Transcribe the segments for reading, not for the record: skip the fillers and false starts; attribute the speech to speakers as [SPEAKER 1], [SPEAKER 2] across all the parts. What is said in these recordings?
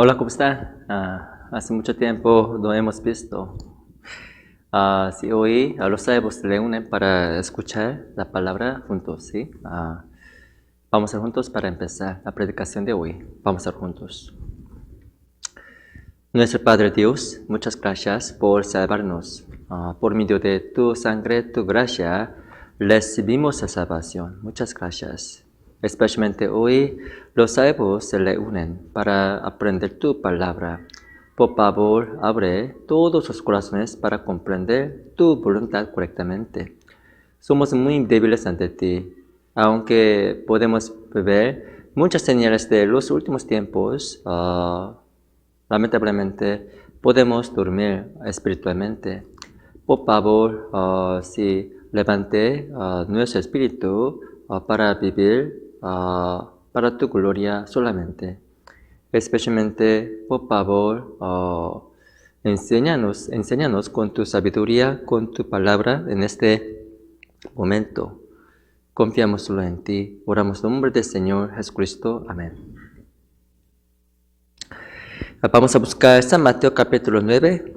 [SPEAKER 1] Hola, ¿cómo está? Hace mucho tiempo no hemos visto. Sí, hoy los salvos se reúnen para escuchar la palabra juntos, ¿sí? Vamos a ser juntos para empezar la predicación de hoy. Vamos a ser juntos. Nuestro Padre Dios, muchas gracias por salvarnos. Por medio de tu sangre, tu gracia, recibimos la salvación. Muchas gracias. Especialmente hoy, los salvos se reúnen para aprender tu palabra. Por favor, abre todos los corazones para comprender tu voluntad correctamente. Somos muy débiles ante ti, aunque podemos ver muchas señales de los últimos tiempos. Lamentablemente, podemos dormir espiritualmente. Por favor, si levante nuestro espíritu para vivir para tu gloria solamente. Especialmente, por favor, enséñanos con tu sabiduría, con tu palabra en este momento. Confiamos solo en ti. Oramos en nombre del Señor Jesucristo. Amén. Vamos a buscar San Mateo capítulo 9.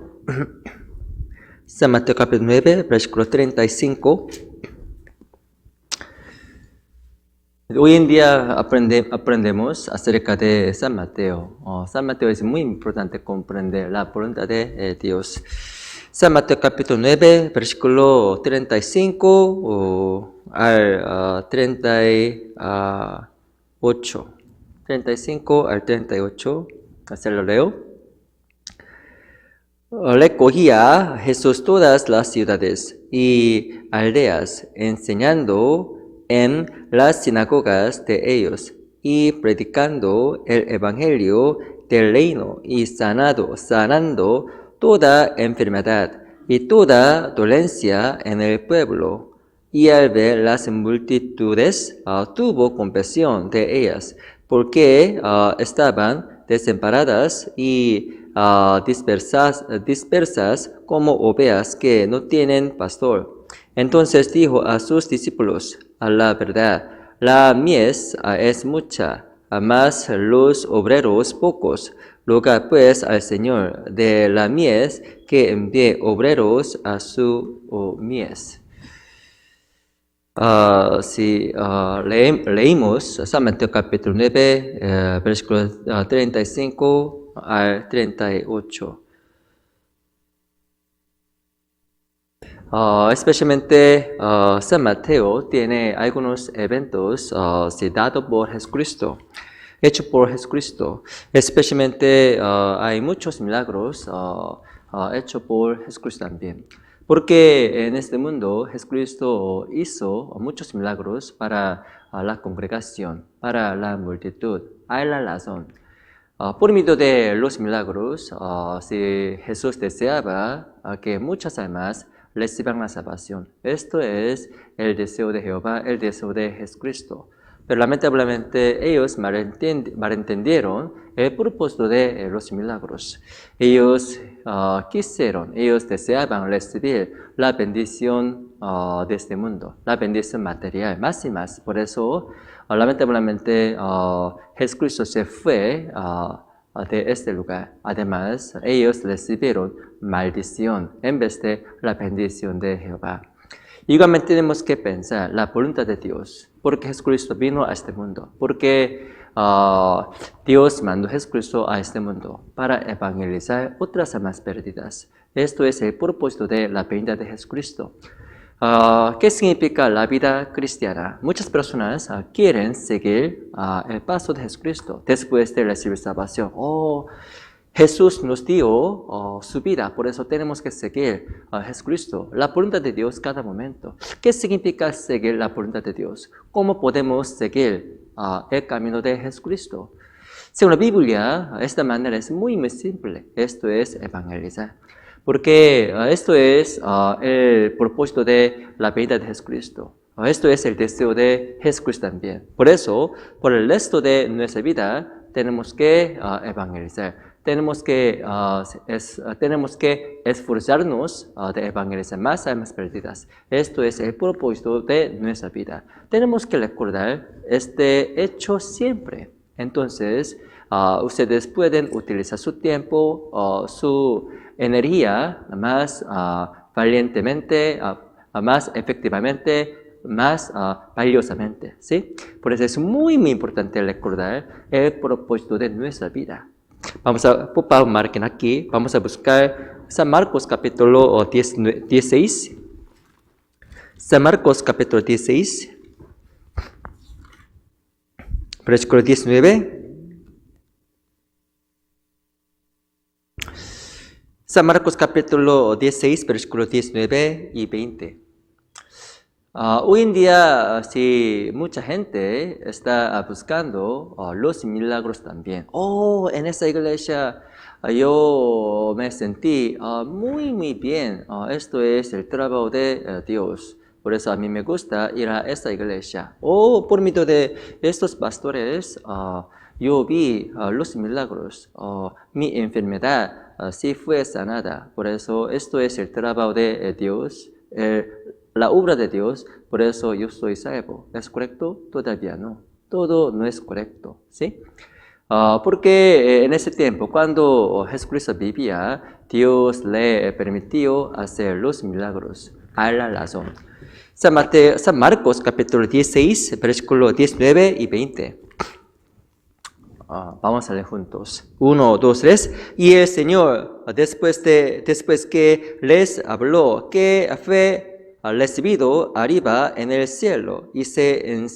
[SPEAKER 1] San Mateo capítulo 9, versículo 35. Hoy en día aprendemos acerca de San Mateo. San Mateo es muy importante comprender la voluntad de Dios. San Mateo capítulo 9, versículo 35 al 38. 35 al 38. Así lo leo. Recogía Jesús todas las ciudades y aldeas, enseñando en las sinagogas de ellos y predicando el evangelio del reino y sanando toda enfermedad y toda dolencia en el pueblo. Y al ver las multitudes, tuvo compasión de ellas, porque estaban desamparadas y dispersas como ovejas que no tienen pastor. Entonces dijo a sus discípulos: a la verdad, la mies es mucha, mas los obreros pocos. Rogad pues al Señor de la mies que envíe obreros a su mies. Leímos San Mateo capítulo 9, versículos 35 al 38. Especialmente San Mateo tiene algunos eventos dados por Jesucristo, hechos por Jesucristo. Especialmente hay muchos milagros hechos por Jesucristo también. Porque en este mundo Jesucristo hizo muchos milagros para la congregación, para la multitud. Hay la razón. Por medio de los milagros, si Jesús deseaba que muchas almas reciban la salvación. Esto es el deseo de Jehová, el deseo de Jesucristo. Pero lamentablemente ellos malentendieron el propósito de los milagros. Ellos ellos deseaban recibir la bendición de este mundo, la bendición material, más y más. Por eso, lamentablemente, Jesucristo se fue de este lugar. Además, ellos recibieron maldición en vez de la bendición de Jehová. Igualmente tenemos que pensar la voluntad de Dios, porque Jesucristo vino a este mundo, porque Dios mandó a Jesucristo a este mundo para evangelizar otras almas perdidas. Esto es el propósito de la venida de Jesucristo. ¿Qué significa la vida cristiana? Muchas personas quieren seguir el paso de Jesucristo después de recibir salvación. Jesús nos dio su vida, por eso tenemos que seguir a Jesucristo, la voluntad de Dios cada momento. ¿Qué significa seguir la voluntad de Dios? ¿Cómo podemos seguir el camino de Jesucristo? Según la Biblia, esta manera es muy simple. Esto es evangelizar. Porque esto es el propósito de la venida de Jesucristo. Esto es el deseo de Jesucristo también. Por eso, por el resto de nuestra vida, tenemos que evangelizar. Tenemos que esforzarnos de evangelizar más almas perdidas. Esto es el propósito de nuestra vida. Tenemos que recordar este hecho siempre. Entonces, ustedes pueden utilizar su tiempo, su energía más valientemente, más efectivamente, más valiosamente, ¿sí? Por eso es muy, muy importante recordar el propósito de nuestra vida. Por favor, marquen aquí. Vamos a buscar San Marcos capítulo 16. San Marcos capítulo 16, versículo 19. San Marcos capítulo 16, versículo 19 y 20. Hoy en día, sí, mucha gente está buscando los milagros también. En esa iglesia yo me sentí muy, muy bien. Esto es el trabajo de Dios. Por eso a mí me gusta ir a esta iglesia. Por medio de estos pastores, yo vi los milagros. Mi enfermedad sí fue sanada. Por eso esto es el trabajo de Dios. La obra de Dios, por eso yo soy salvo. ¿Es correcto? Todavía no. Todo no es correcto, ¿sí? Porque en ese tiempo, cuando Jesucristo vivía, Dios le permitió hacer los milagros. Hay la razón. San Marcos, capítulo 16, versículo 19 y 20. Vamos a leer juntos. 1, 2, 3. Y el Señor, después que les habló, que fue recibido arriba en el cielo y se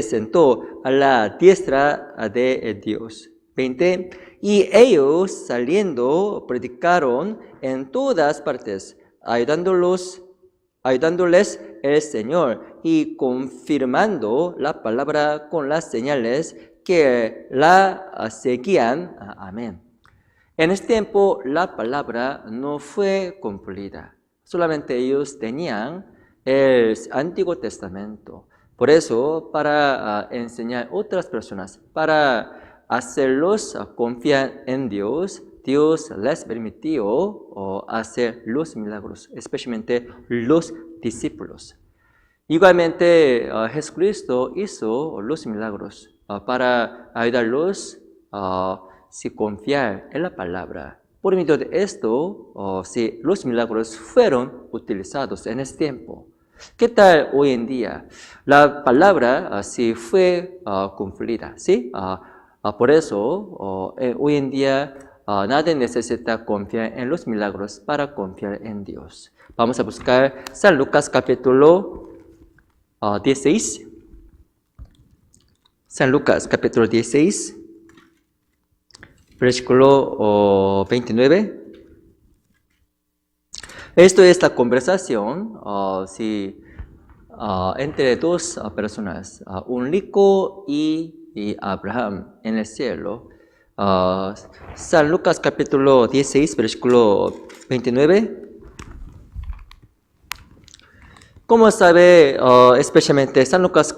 [SPEAKER 1] sentó a la diestra de Dios. 20. Y ellos saliendo predicaron en todas partes, ayudándoles el Señor y confirmando la palabra con las señales que la seguían. Amén. En este tiempo la palabra no fue cumplida. Solamente ellos tenían el Antiguo Testamento. Por eso, para enseñar a otras personas, para hacerlos confiar en Dios, Dios les permitió hacer los milagros, especialmente los discípulos. Igualmente, Jesucristo hizo los milagros para ayudarlos a confiar en la palabra. Por medio de esto, sí, los milagros fueron utilizados en este tiempo. ¿Qué tal hoy en día? La palabra sí fue cumplida, ¿sí? Por eso, hoy en día nadie necesita confiar en los milagros para confiar en Dios. Vamos a buscar San Lucas capítulo 16. San Lucas capítulo 16. Versículo 29. Esto es la conversación entre dos personas, un rico y Abraham en el cielo. San Lucas capítulo 16, versículo 29. Como sabe, especialmente San Lucas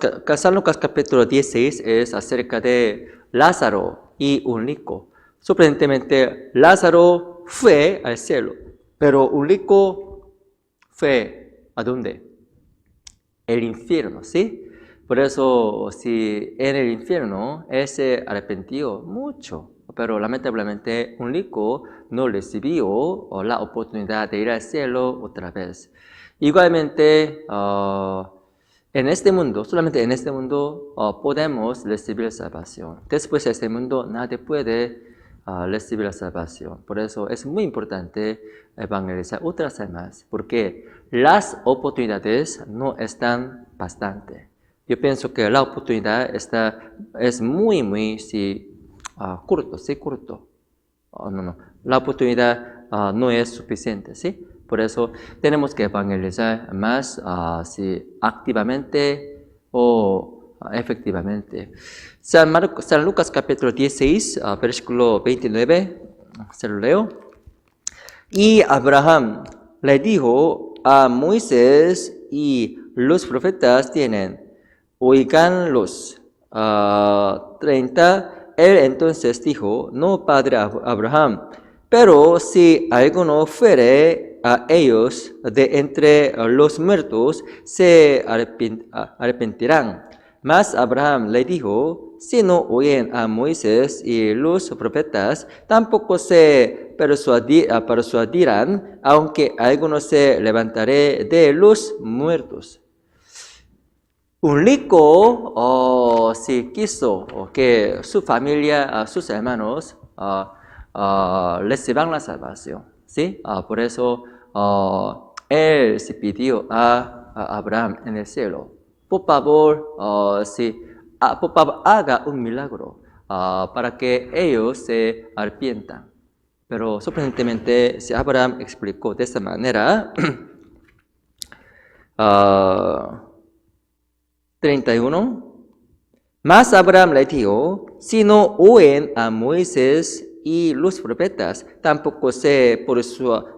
[SPEAKER 1] capítulo 16 es acerca de Lázaro y un rico. Sorprendentemente, Lázaro fue al cielo, pero un rico fue ¿a dónde? El infierno, ¿sí? Por eso, si en el infierno él se arrepintió mucho, pero lamentablemente un rico no recibió la oportunidad de ir al cielo otra vez. Igualmente, en este mundo, solamente en este mundo podemos recibir salvación. Después de este mundo nadie puede recibir la salvación. Por eso es muy importante evangelizar otras almas, porque las oportunidades no están bastante. Yo pienso que la oportunidad es muy, muy corto. No. La oportunidad no es suficiente, ¿sí? Por eso tenemos que evangelizar más activamente o efectivamente. San Lucas capítulo 16, versículo 29, se lo leo. Y Abraham le dijo a Moisés y los profetas oíganlos. 30, él entonces dijo, no, padre Abraham, pero si alguno fuere a ellos de entre los muertos, se arrepentirán. Mas Abraham le dijo, si no oyen a Moisés y los profetas, tampoco se persuadirán, aunque algunos se levantaré de los muertos. Un rico si quiso que su familia, sus hermanos, reciban la salvación, ¿sí? Por eso él se pidió a Abraham en el cielo, por favor, por favor haga un milagro para que ellos se arrepientan. Pero sorprendentemente, si Abraham explicó de esta manera, 31. Mas Abraham le dijo, si no oyen a Moisés y los profetas, tampoco se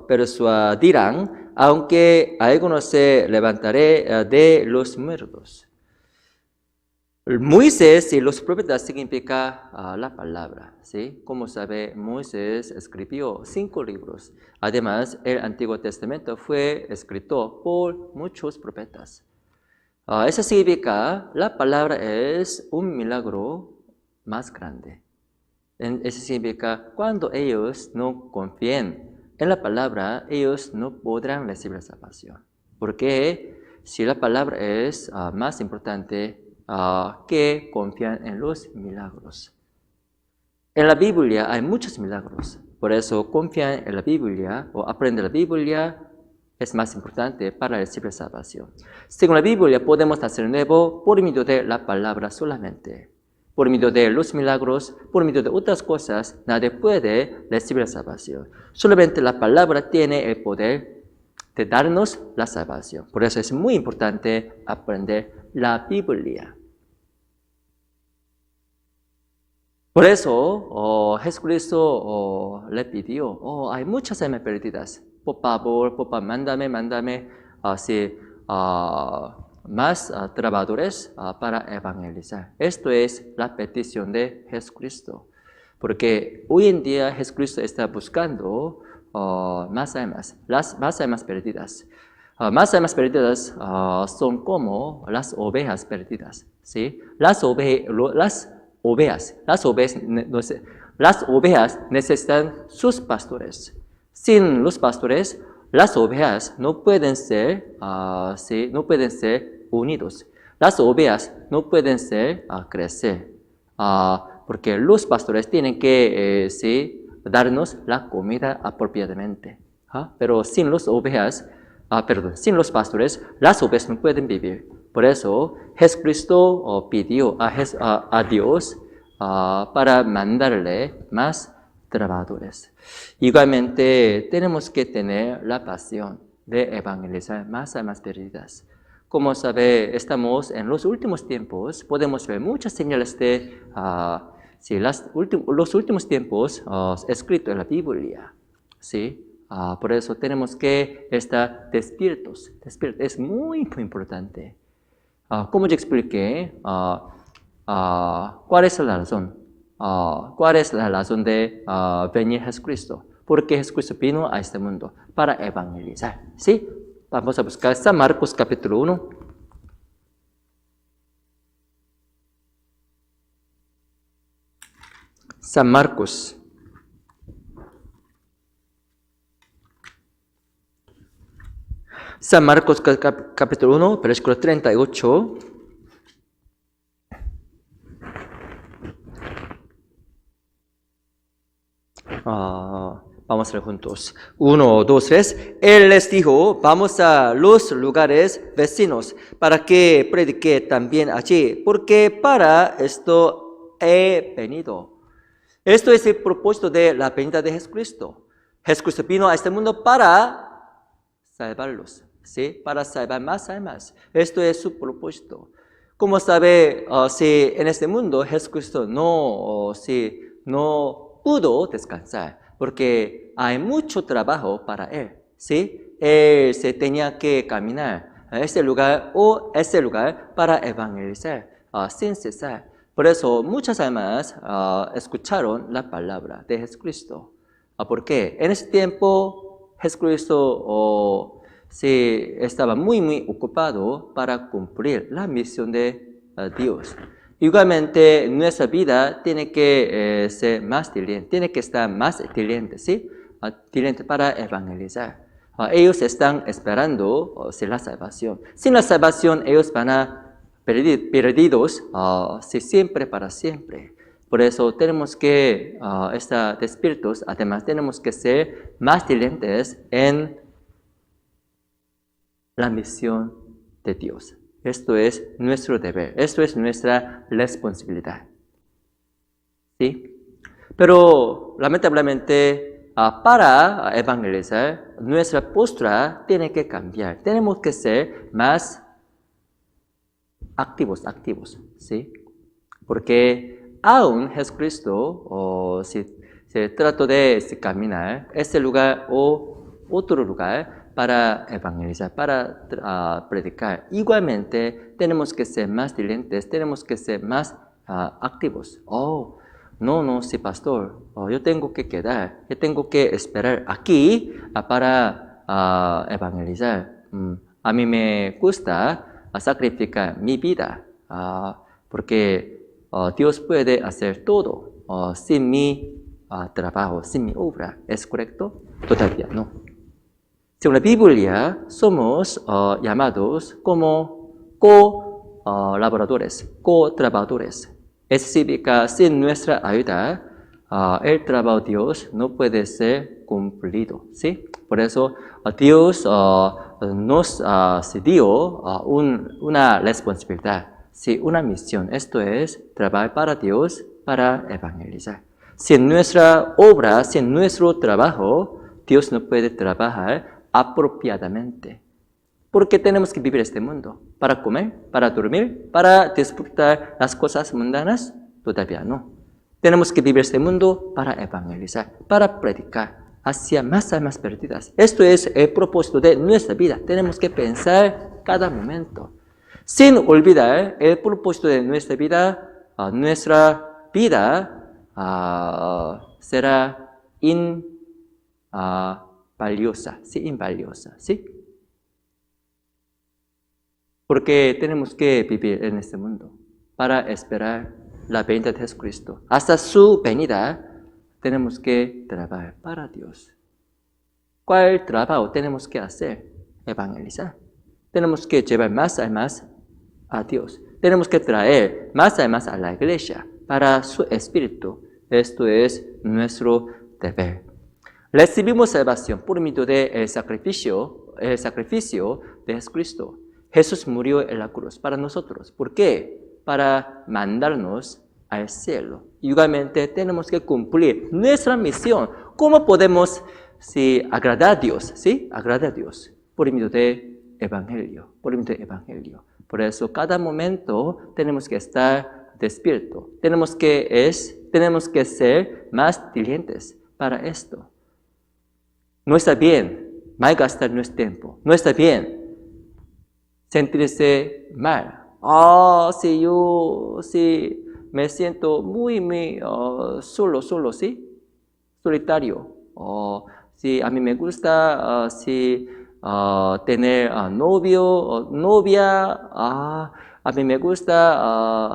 [SPEAKER 1] persuadirán, aunque algunos se levantaré de los muertos. Moisés y los profetas significa la palabra, ¿sí? Como sabe, Moisés escribió 5 libros. Además, el Antiguo Testamento fue escrito por muchos profetas. Eso significa, la palabra es un milagro más grande. Eso significa, cuando ellos no confíen en la palabra, ellos no podrán recibir salvación. Porque si la palabra es más importante que confiar en los milagros. En la Biblia hay muchos milagros. Por eso, confiar en la Biblia o aprender la Biblia es más importante para recibir salvación. Según la Biblia, podemos hacer nuevo por medio de la palabra solamente. Por medio de los milagros, por medio de otras cosas, nadie puede recibir salvación. Solamente la palabra tiene el poder de darnos la salvación. Por eso es muy importante aprender la Biblia. Por eso, Jesucristo le pidió, hay muchas almas perdidas. Por favor, mándame más trabajadores para evangelizar. Esto es la petición de Jesucristo. Porque hoy en día Jesucristo está buscando más almas, más almas perdidas. Más almas perdidas son como las ovejas perdidas, ¿sí? Las ovejas necesitan sus pastores. Sin los pastores, las ovejas no pueden ser unidos. Las ovejas no pueden crecer. Porque los pastores tienen que darnos la comida apropiadamente. Pero sin los pastores, las ovejas no pueden vivir. Por eso, Jesucristo pidió a Dios para mandarle más trabajadores. Igualmente, tenemos que tener la pasión de evangelizar más almas perdidas. Como sabe, estamos en los últimos tiempos, podemos ver muchas señales de los últimos tiempos escritos en la Biblia. ¿Sí? Por eso tenemos que estar despiertos. Es muy, muy importante. Como yo expliqué, ¿cuál es la razón? ¿Cuál es la razón de venir Jesucristo? Porque Jesucristo vino a este mundo para evangelizar. ¿Sí? Vamos a buscar San Marcos capítulo 1. San Marcos. San Marcos capítulo 1, versículo 38. Vamos a leer juntos. 1, 2, 3. Él les dijo, vamos a los lugares vecinos para que predique también allí, porque para esto he venido. Esto es el propósito de la venida de Jesucristo. Jesucristo vino a este mundo para salvarlos, ¿sí? Para salvar más almas. Esto es su propósito. Como sabe, si en este mundo Jesucristo no pudo descansar, porque hay mucho trabajo para él, ¿sí? Él se tenía que caminar a este lugar o ese lugar para evangelizar sin cesar. Por eso muchas almas escucharon la palabra de Jesucristo. ¿Por qué? En ese tiempo Jesucristo estaba muy, muy ocupado para cumplir la misión de Dios. Igualmente, nuestra vida tiene que ser más diligente, tiene que estar más diligente, ¿sí? Diligente para evangelizar. Ellos están esperando la salvación. Sin la salvación, ellos van a perdidos siempre para siempre. Por eso tenemos que estar despiertos. Además, tenemos que ser más diligentes en la misión de Dios. Esto es nuestro deber, esto es nuestra responsabilidad. ¿Sí? Pero lamentablemente para evangelizar, nuestra postura tiene que cambiar. Tenemos que ser más activos, ¿sí? Porque aún Jesucristo, si se trata de caminar, este lugar o otro lugar, para evangelizar, para predicar. Igualmente, tenemos que ser más diligentes, tenemos que ser más activos. No, sí, pastor, yo tengo que quedar, yo tengo que esperar aquí para evangelizar. A mí me gusta sacrificar mi vida, porque Dios puede hacer todo sin mi trabajo, sin mi obra. ¿Es correcto? Todavía no. Según la Biblia, somos llamados como colaboradores, co-trabajadores. Eso significa, sin nuestra ayuda, el trabajo de Dios no puede ser cumplido, ¿sí? Por eso, Dios nos dio una responsabilidad, ¿sí? Una misión. Esto es, trabajar para Dios, para evangelizar. Sin nuestra obra, sin nuestro trabajo, Dios no puede trabajar apropiadamente. Porque tenemos que vivir este mundo. ¿Para comer? ¿Para dormir? ¿Para disfrutar las cosas mundanas? Todavía no. Tenemos que vivir este mundo para evangelizar, para predicar hacia más almas perdidas. Esto es el propósito de nuestra vida. Tenemos que pensar cada momento. Sin olvidar el propósito de nuestra vida será valiosa, sí, invaliosa, ¿sí? Porque tenemos que vivir en este mundo para esperar la venida de Jesucristo. Hasta su venida tenemos que trabajar para Dios. ¿Cuál trabajo tenemos que hacer? Evangelizar. Tenemos que llevar más almas a Dios. Tenemos que traer más almas a la iglesia para su espíritu. Esto es nuestro deber. Recibimos salvación por medio del sacrificio de Jesucristo. Jesús murió en la cruz para nosotros. ¿Por qué? Para mandarnos al cielo. Igualmente tenemos que cumplir nuestra misión. ¿Cómo podemos agradar a Dios? ¿Sí? Agradar a Dios por medio del Evangelio. Por eso cada momento tenemos que estar despiertos. Tenemos que ser más diligentes para esto. No está bien malgastar nuestro tiempo. No está bien sentirse mal. Yo me siento muy solo, ¿sí? Solitario. Si a mí me gusta tener novio o novia. A mí me gusta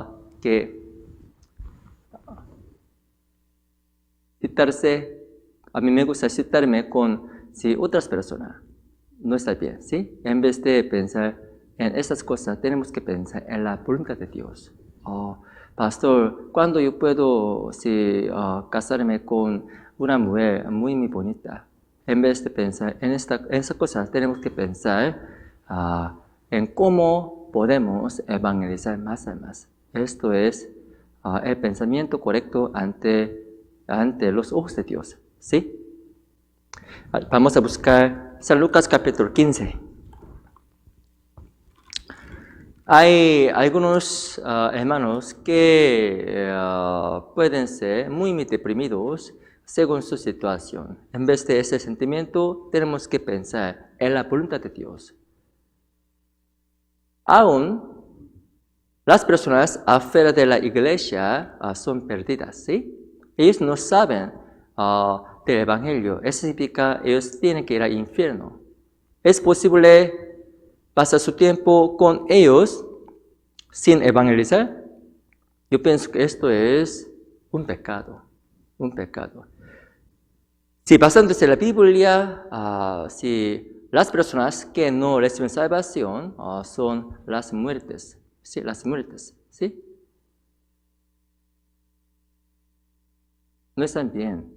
[SPEAKER 1] A mí me gusta citarme con otras personas. No está bien, ¿sí? En vez de pensar en estas cosas, tenemos que pensar en la voluntad de Dios. Pastor, ¿cuándo yo puedo casarme con una mujer muy bonita? En vez de pensar en estas cosas, tenemos que pensar en cómo podemos evangelizar más almas. Esto es el pensamiento correcto ante los ojos de Dios. ¿Sí? Vamos a buscar San Lucas capítulo 15. Hay algunos hermanos que pueden ser muy deprimidos según su situación. En vez de ese sentimiento, tenemos que pensar en la voluntad de Dios. Aún las personas afuera de la iglesia son perdidas, ¿sí? Ellos no saben del Evangelio. Eso significa ellos tienen que ir al infierno. ¿Es posible pasar su tiempo con ellos sin evangelizar? Yo pienso que esto es un pecado, un pecado. Si basándose en la Biblia, si las personas que no reciben salvación son las muertes, ¿sí? Las muertes, ¿sí? No están bien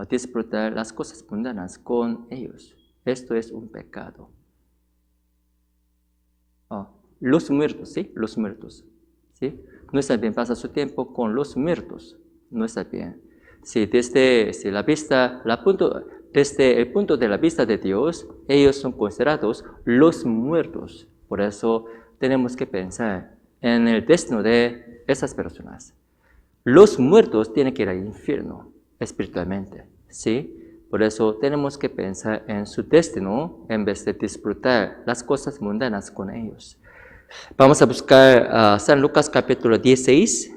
[SPEAKER 1] disfrutar las cosas mundanas con ellos. Esto es un pecado. Los muertos, ¿sí? Los muertos, ¿sí? No está bien pasar su tiempo con los muertos. No está bien. Si desde el punto de la vista de Dios, ellos son considerados los muertos. Por eso tenemos que pensar en el destino de esas personas. Los muertos tienen que ir al infierno espiritualmente, ¿sí? Por eso tenemos que pensar en su destino en vez de disfrutar las cosas mundanas con ellos. Vamos a buscar San Lucas capítulo 16.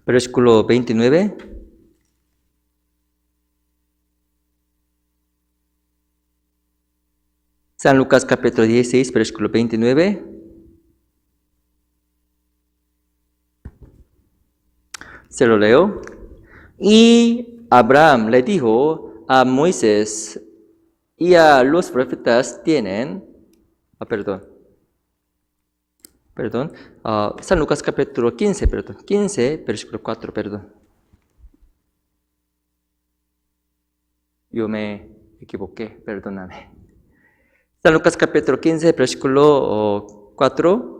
[SPEAKER 1] Versículo 29. San Lucas capítulo 16, versículo 29. Se lo leo. Y Abraham le dijo a Moisés y a los profetas San Lucas capítulo 15, 15, versículo 4, Yo me equivoqué, perdóname. San Lucas capítulo 15, versículo 4,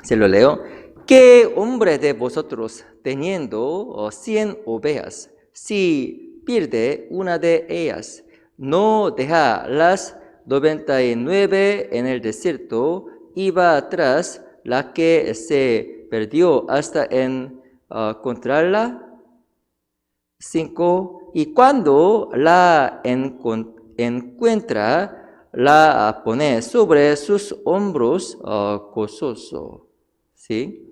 [SPEAKER 1] se lo leo. ¿Qué hombre de vosotros, teniendo 100 ovejas, si pierde una de ellas, no deja las 99 en el desierto y va tras la que se perdió hasta encontrarla? 5. Y cuando la encuentra, la pone sobre sus hombros gozoso. ¿Sí?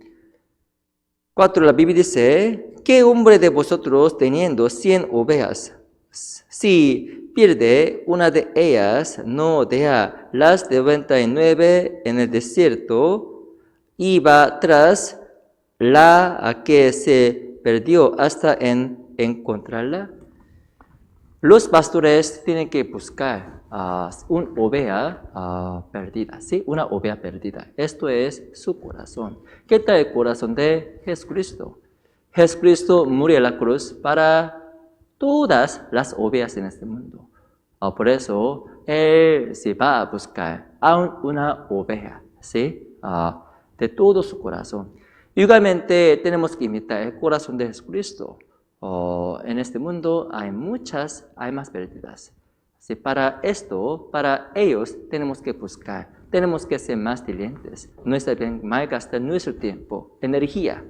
[SPEAKER 1] 4. La Biblia dice, ¿qué hombre de vosotros teniendo 100 ovejas, si pierde una de ellas, no deja las 99 en el desierto y va tras la que se perdió hasta encontrarla? Los pastores tienen que buscar una oveja perdida, ¿sí? Una oveja perdida. Esto es su corazón. ¿Qué tal el corazón de Jesucristo? Jesucristo murió en la cruz para todas las ovejas en este mundo. Por eso, Él se va a buscar a una oveja, ¿sí? De todo su corazón. Igualmente, tenemos que imitar el corazón de Jesucristo. En este mundo hay más pérdidas. Sí, para ellos tenemos que buscar, tenemos que ser más diligentes. No está bien malgastar nuestro tiempo, energía,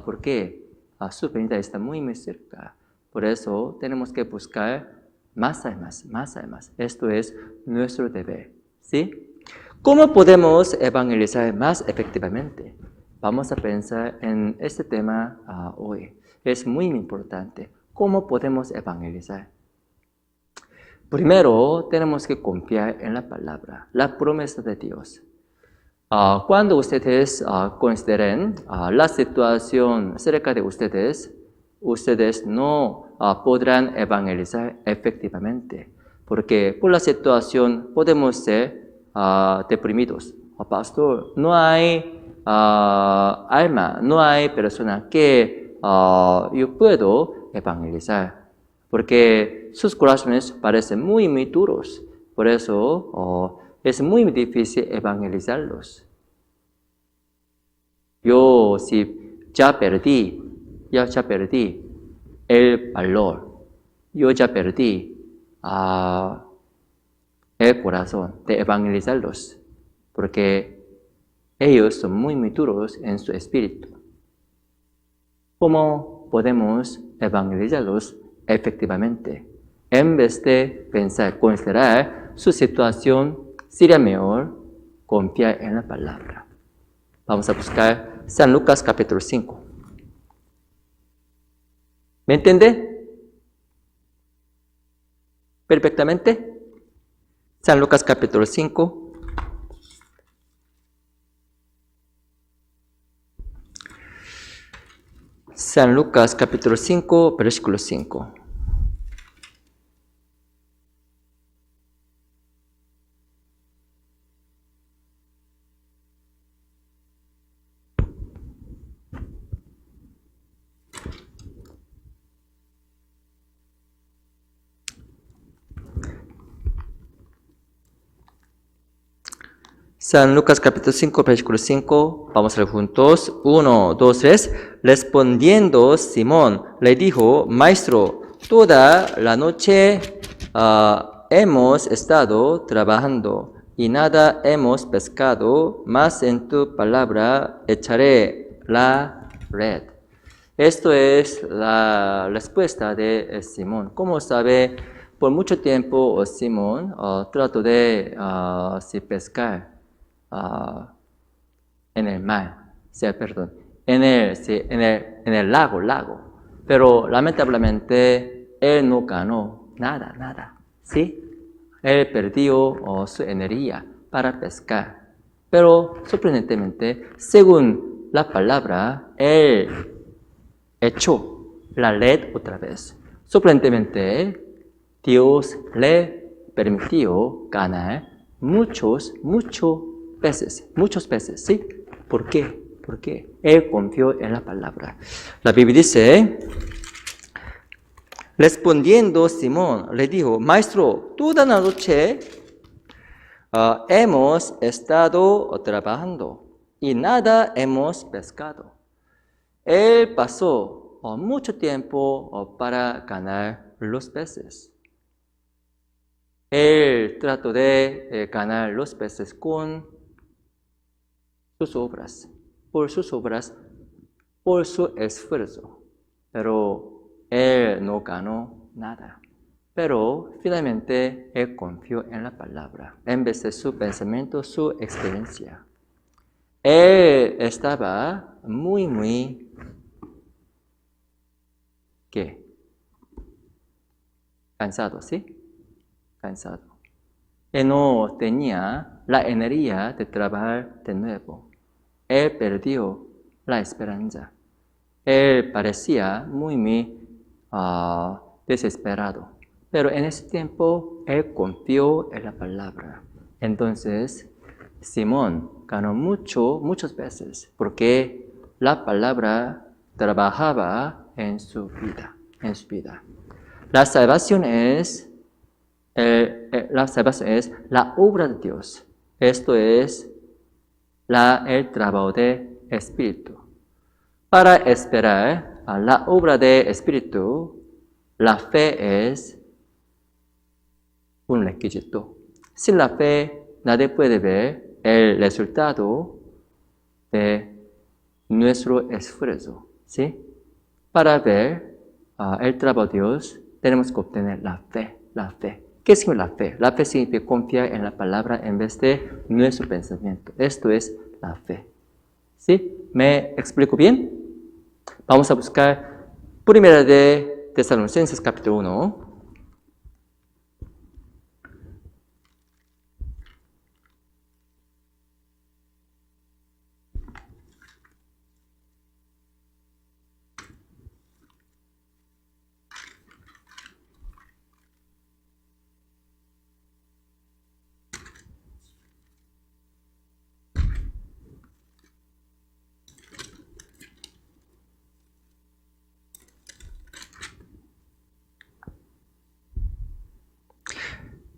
[SPEAKER 1] porque su venida está muy, muy cerca. Por eso tenemos que buscar más y más. Esto es nuestro deber, ¿sí? ¿Cómo podemos evangelizar más efectivamente? Vamos a pensar en este tema hoy. Es muy importante. ¿Cómo podemos evangelizar? Primero, tenemos que confiar en la palabra, la promesa de Dios. Cuando ustedes consideren la situación cerca de ustedes no podrán evangelizar efectivamente, porque por la situación podemos ser deprimidos. Pastor, no hay alma, no hay persona que yo puedo evangelizar, porque sus corazones parecen muy, muy duros. Por eso es muy difícil evangelizarlos. Yo ya perdí el valor. Yo ya perdí el corazón de evangelizarlos, porque ellos son muy, muy duros en su espíritu. ¿Cómo podemos evangelizarlos efectivamente? En vez de considerar su situación, sería mejor confiar en la palabra. Vamos a buscar San Lucas capítulo 5. ¿Me entiende? ¿Perfectamente? San Lucas capítulo 5. San Lucas capítulo 5, versículo 5. San Lucas capítulo 5, versículo 5, vamos a leer juntos. 1, 2, 3. Respondiendo Simón, le dijo, Maestro, toda la noche hemos estado trabajando y nada hemos pescado, mas en tu palabra echaré la red. Esto es la respuesta de Simón. Como sabe, por mucho tiempo Simón trató de pescar en el mar, en el lago. Pero lamentablemente él no ganó nada, ¿sí? Él perdió su energía para pescar. Pero sorprendentemente, según la palabra, él echó la red otra vez. Sorprendentemente, Dios le permitió ganar muchos peces, ¿sí? ¿Por qué? Porque él confió en la palabra. La Biblia dice, respondiendo Simón, le dijo, Maestro, toda la noche hemos estado trabajando y nada hemos pescado. Él pasó mucho tiempo para ganar los peces. Él trató de ganar los peces con sus obras, por su esfuerzo, pero él no ganó nada. Pero finalmente él confió en la palabra, en vez de su pensamiento, su experiencia. Él estaba muy, ¿qué? Cansado, ¿sí? Cansado. Él no tenía la energía de trabajar de nuevo. Él perdió la esperanza. Él parecía muy desesperado. Pero en ese tiempo, él confió en la palabra. Entonces, Simón ganó muchas veces, porque la palabra trabajaba en su vida. La salvación es la obra de Dios. Esto es el trabajo de Espíritu. Para esperar a la obra de Espíritu, la fe es un requisito. Sin la fe, nadie puede ver el resultado de nuestro esfuerzo, ¿sí? Para ver el trabajo de Dios, tenemos que obtener la fe. ¿Qué significa la fe? La fe significa confiar en la palabra en vez de nuestro pensamiento. Esto es la fe. ¿Sí? ¿Me explico bien? Vamos a buscar Primera de Tesalonicenses capítulo 1.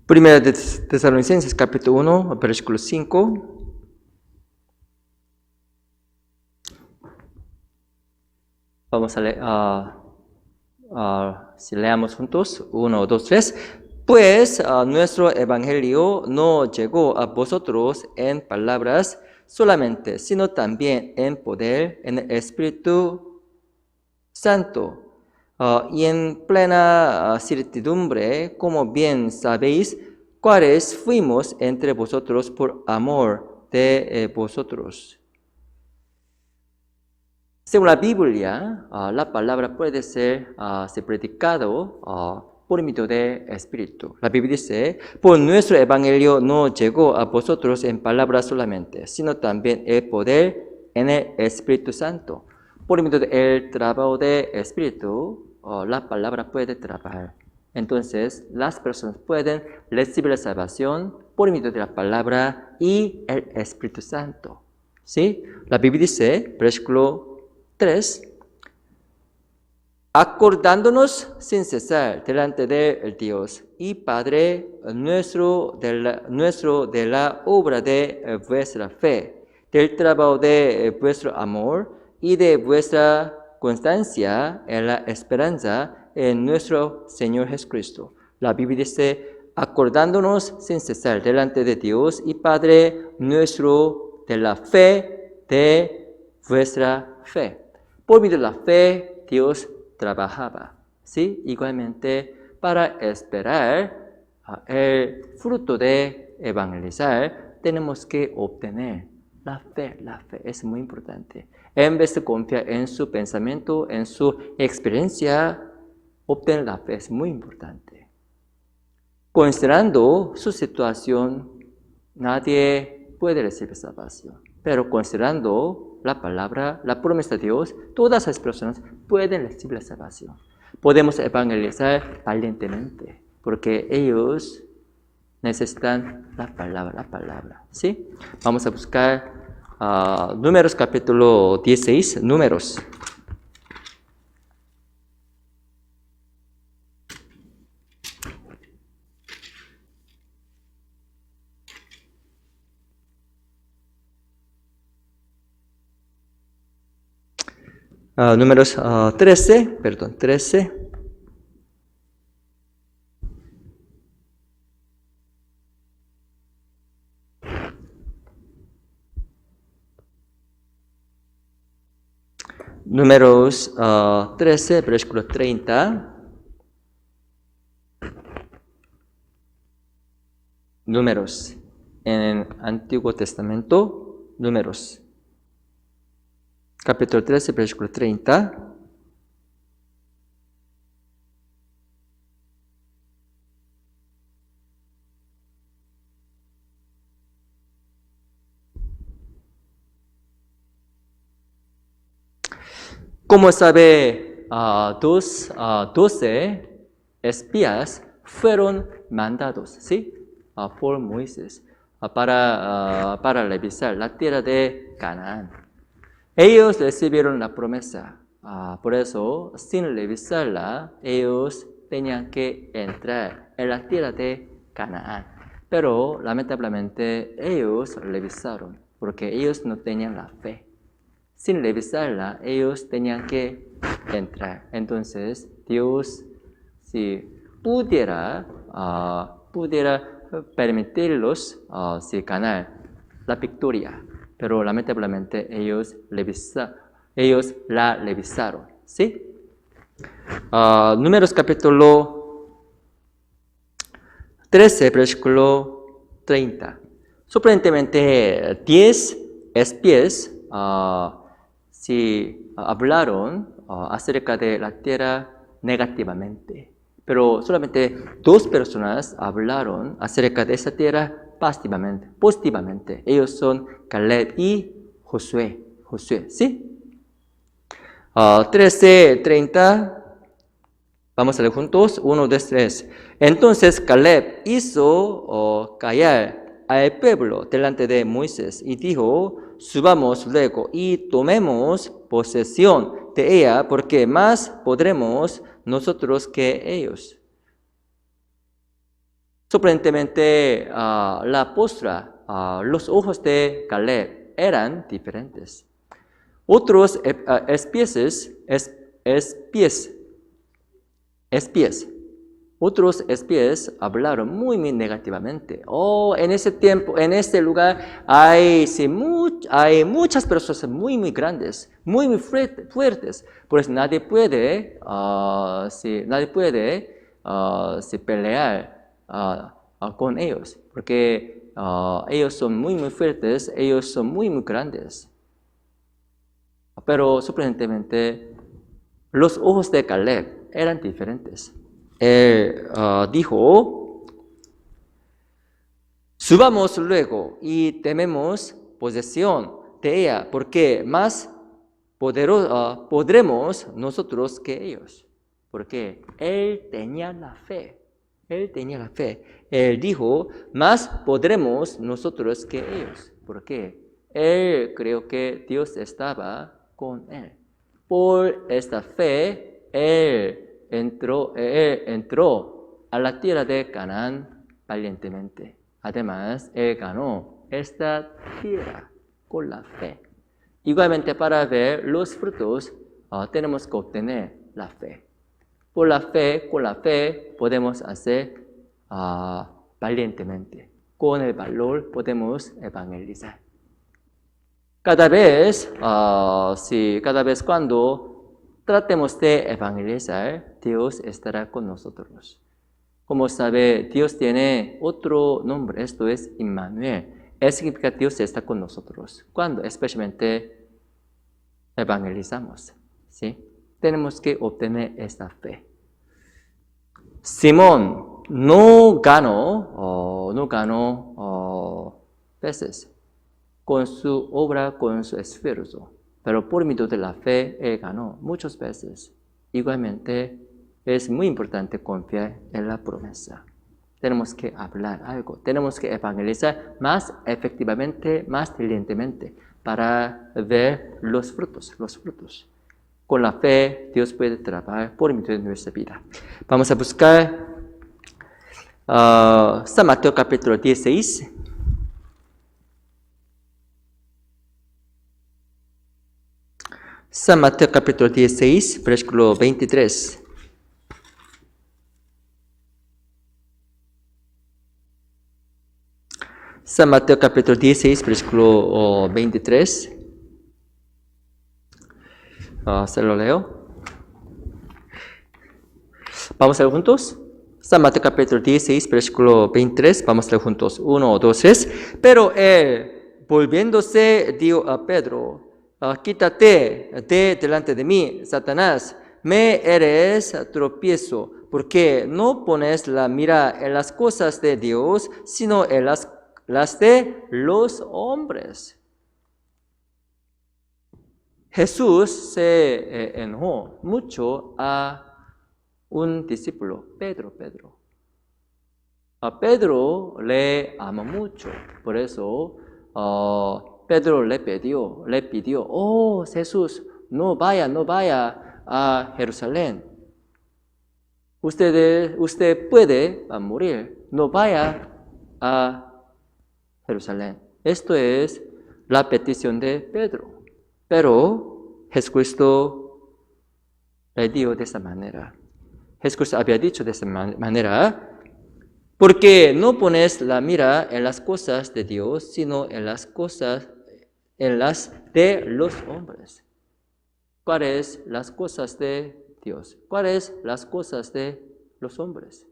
[SPEAKER 1] Primera de Tesalonicenses capítulo 1, versículo 5. Vamos a leer, si leamos juntos, 1, 2, 3. Pues nuestro evangelio no llegó a vosotros en palabras solamente, sino también en poder, en el Espíritu Santo, y en plena certidumbre, como bien sabéis, cuáles fuimos entre vosotros por amor de vosotros. Según la Biblia, la palabra puede ser predicado por medio del Espíritu. La Biblia dice, por nuestro evangelio no llegó a vosotros en palabras solamente, sino también el poder en el Espíritu Santo. Por medio del trabajo del Espíritu, la palabra puede trabajar. Entonces, las personas pueden recibir la salvación por medio de la palabra y el Espíritu Santo. ¿Sí? La Biblia dice, versículo 3, acordándonos sin cesar delante de Dios y Padre nuestro de la obra de vuestra fe, del trabajo de vuestro amor y de vuestra constancia en la esperanza en nuestro Señor Jesucristo. La Biblia dice, acordándonos sin cesar delante de Dios y Padre nuestro de la fe de vuestra fe. Por medio de la fe, Dios trabajaba, ¿sí? Igualmente, para esperar el fruto de evangelizar, tenemos que obtener la fe. La fe es muy importante. En vez de confiar en su pensamiento, en su experiencia, obtener la fe es muy importante. Considerando su situación, nadie puede recibir salvación. Pero considerando la palabra, la promesa de Dios, todas las personas pueden recibir la salvación. Podemos evangelizar valientemente, porque ellos necesitan la palabra, ¿sí? Vamos a buscar Números capítulo 16, Números. Números 13. Números 13, versículo 30. Números. En el Antiguo Testamento, Números. Capítulo 13, versículo 30. Como sabe, 12 espías fueron mandados, ¿sí? Por Moisés para revisar la tierra de Canaán. Ellos recibieron la promesa, por eso, sin revisarla, ellos tenían que entrar en la tierra de Canaán. Pero, lamentablemente, ellos revisaron, porque ellos no tenían la fe. Sin revisarla, ellos tenían que entrar. Entonces, Dios, si pudiera permitirlos ganar la victoria, pero lamentablemente ellos la revisaron, ¿sí? Números capítulo 13, versículo 30. Sorprendentemente, 10 espías hablaron acerca de la tierra negativamente, pero solamente 2 personas hablaron acerca de esa tierra positivamente. Ellos son Caleb y Josué, ¿sí? 13:30, vamos a leer juntos, 1, 2, 3. Entonces Caleb hizo callar al pueblo delante de Moisés y dijo, subamos luego y tomemos posesión de ella, porque más podremos nosotros que ellos. Sorprendentemente, la postura, los ojos de Caleb eran diferentes. Otros otros espías hablaron muy negativamente. En ese tiempo, en este lugar, hay muchas personas muy grandes, muy fuertes. Por eso nadie puede pelear con ellos, porque ellos son muy fuertes, ellos son muy grandes. Pero sorprendentemente, los ojos de Caleb eran diferentes. Él dijo, subamos luego y tomemos posesión de ella, porque más podremos nosotros que ellos. Porque Él tenía la fe. Él tenía la fe. Él dijo, más podremos nosotros que ellos. Porque Él creyó que Dios estaba con Él. Por esta fe, Él entró a la tierra de Canaán valientemente. Además, Él ganó esta tierra con la fe. Igualmente, para ver los frutos, tenemos que obtener la fe. Por la fe, con la fe, podemos hacer valientemente. Con el valor podemos evangelizar. Cada vez cuando tratemos de evangelizar, Dios estará con nosotros. Como sabe, Dios tiene otro nombre, esto es Immanuel. Eso significa Dios está con nosotros. Cuando especialmente evangelizamos, ¿sí? Tenemos que obtener esta fe. Simón no ganó veces con su obra, con su esfuerzo, pero por medio de la fe él ganó muchas veces. Igualmente es muy importante confiar en la promesa. Tenemos que hablar algo, tenemos que evangelizar más efectivamente, más diligentemente para ver los frutos. Con la fe, Dios puede trabajar por medio de nuestra vida. Vamos a buscar San Mateo capítulo 16. San Mateo capítulo 16, versículo 23. San Mateo capítulo 16, versículo 23. Se lo leo. Vamos a leer juntos. San Mateo capítulo 16, versículo 23. Vamos a leer juntos. 1, 2, 3. Pero él, volviéndose, dijo a Pedro, quítate de delante de mí, Satanás, me eres tropiezo, porque no pones la mira en las cosas de Dios, sino en las de los hombres. Jesús se enojó mucho a un discípulo, Pedro. A Pedro le ama mucho, por eso Pedro le pidió, oh Jesús, no vaya a Jerusalén. Usted puede morir, no vaya a Jerusalén. Esto es la petición de Pedro. Pero Jesucristo le dijo de esa manera. Jesús había dicho de esa manera, porque no pones la mira en las cosas de Dios, sino en las de los hombres. ¿Cuáles las cosas de Dios? ¿Cuáles las cosas de los hombres?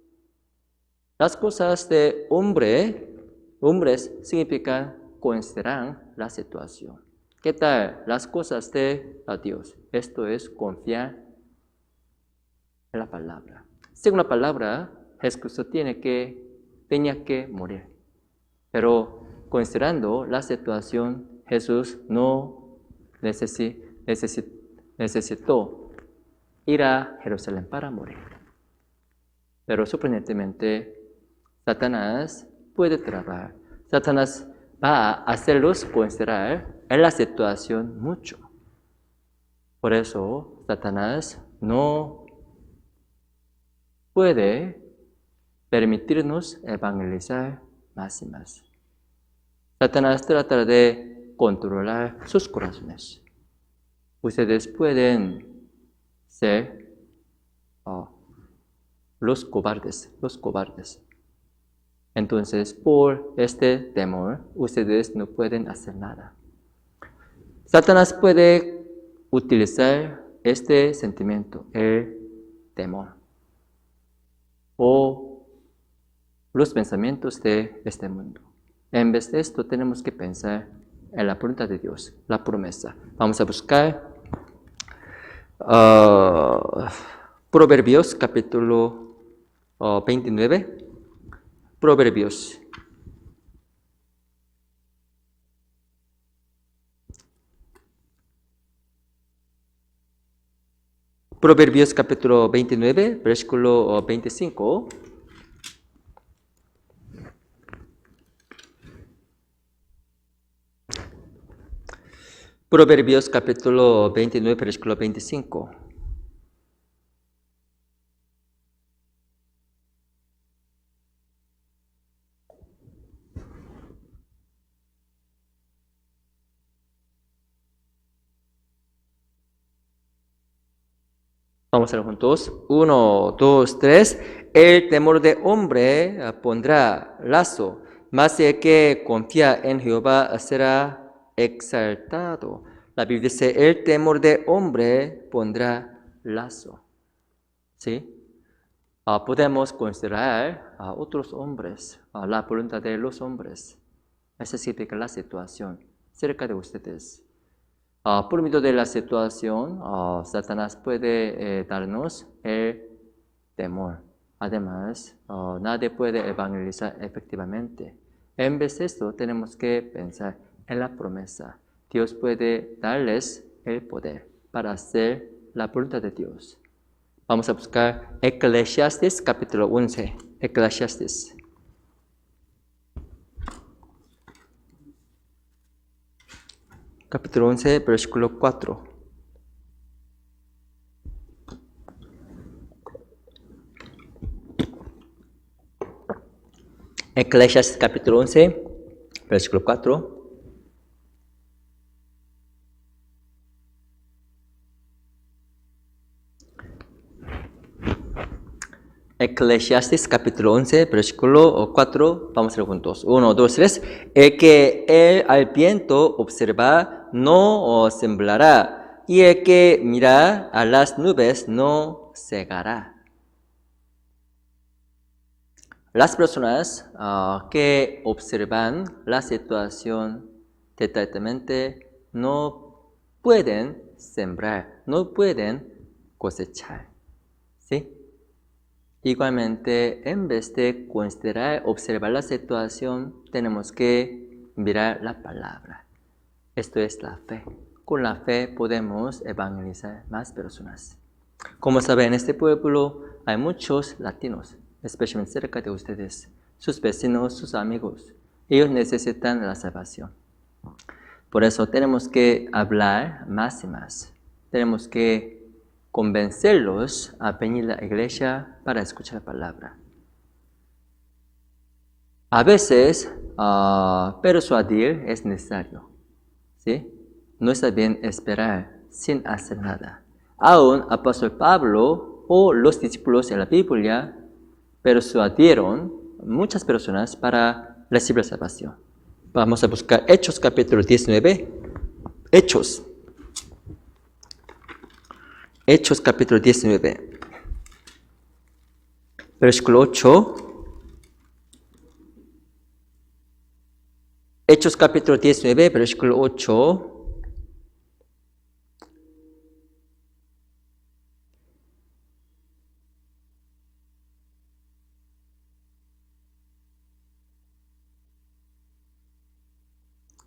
[SPEAKER 1] Las cosas de hombres significan considerar la situación. ¿Qué tal las cosas de Dios? Esto es confiar en la palabra. Según la palabra, Jesús tenía que morir. Pero considerando la situación, Jesús no necesitó ir a Jerusalén para morir. Pero sorprendentemente, Satanás puede trabajar. Satanás va a hacerlos considerar en la situación mucho. Por eso, Satanás no puede permitirnos evangelizar más y más. Satanás trata de controlar sus corazones. Ustedes pueden ser los cobardes. Entonces, por este temor, ustedes no pueden hacer nada. Satanás puede utilizar este sentimiento, el temor, o los pensamientos de este mundo. En vez de esto, tenemos que pensar en la voluntad de Dios, la promesa. Vamos a buscar Proverbios capítulo 29. Proverbios. Proverbios capítulo 29, versículo 25. Proverbios capítulo 29, versículo 25. Vamos a ver juntos. 1, 2, 3. El temor de hombre pondrá lazo, mas el que confía en Jehová será exaltado. La Biblia dice, el temor de hombre pondrá lazo. ¿Sí? Podemos considerar a otros hombres, la voluntad de los hombres. Esa significa la situación cerca de ustedes. Por medio de la situación, Satanás puede darnos el temor. Además, nadie puede evangelizar efectivamente. En vez de esto, tenemos que pensar en la promesa. Dios puede darles el poder para hacer la voluntad de Dios. Vamos a buscar Eclesiastes capítulo 11. Eclesiastes. Capítulo 11, versículo 4. Eclesiastes capítulo 11, versículo 4. Eclesiastes capítulo 11, versículo 4. Vamos a ver juntos. 1, 2, 3. El que al viento observa no semblará, y el que mira a las nubes no cegará. Las personas que observan la situación detalladamente no pueden sembrar, no pueden cosechar. ¿Sí? Igualmente, en vez de considerar, observar la situación, tenemos que mirar la palabra. Esto es la fe. Con la fe podemos evangelizar más personas. Como saben, en este pueblo hay muchos latinos, especialmente cerca de ustedes, sus vecinos, sus amigos. Ellos necesitan la salvación. Por eso tenemos que hablar más y más. Tenemos que convencerlos a venir a la iglesia para escuchar la palabra. A veces, persuadir es necesario. ¿Sí? No está bien esperar sin hacer nada. Aún el apóstol Pablo o los discípulos en la Biblia persuadieron muchas personas para recibir la salvación. Vamos a buscar Hechos capítulo 19. Hechos capítulo 19. Versículo 8. Hechos capítulo 19, versículo 8.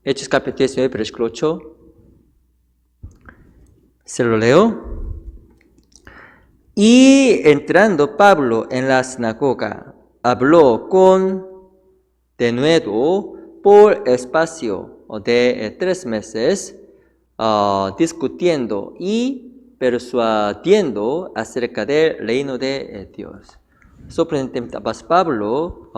[SPEAKER 1] Hechos capítulo 19, versículo 8. Se lo leo. Y entrando Pablo en la sinagoga, habló con denuedo por espacio de 3 meses, discutiendo y persuadiendo acerca del reino de Dios. Sorprendentemente, Pablo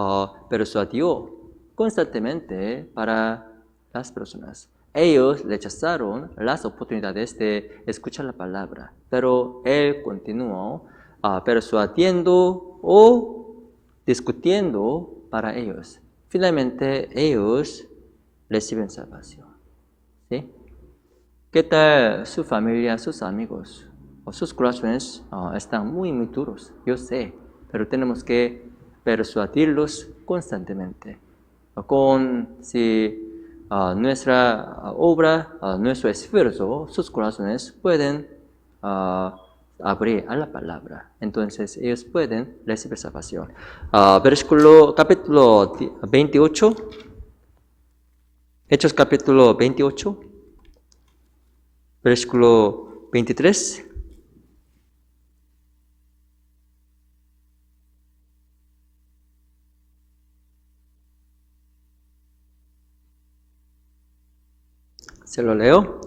[SPEAKER 1] persuadió constantemente para las personas. Ellos rechazaron las oportunidades de escuchar la palabra, pero él continuó persuadiendo o discutiendo para ellos. Finalmente, ellos reciben salvación. ¿Sí? ¿Qué tal su familia, sus amigos o sus corazones están muy duros? Yo sé, pero tenemos que persuadirlos constantemente. Si nuestra obra, nuestro esfuerzo, sus corazones pueden abrir a la palabra. Entonces ellos pueden recibir salvación. Capítulo 28. Hechos capítulo 28. Versículo 23. Se lo leo.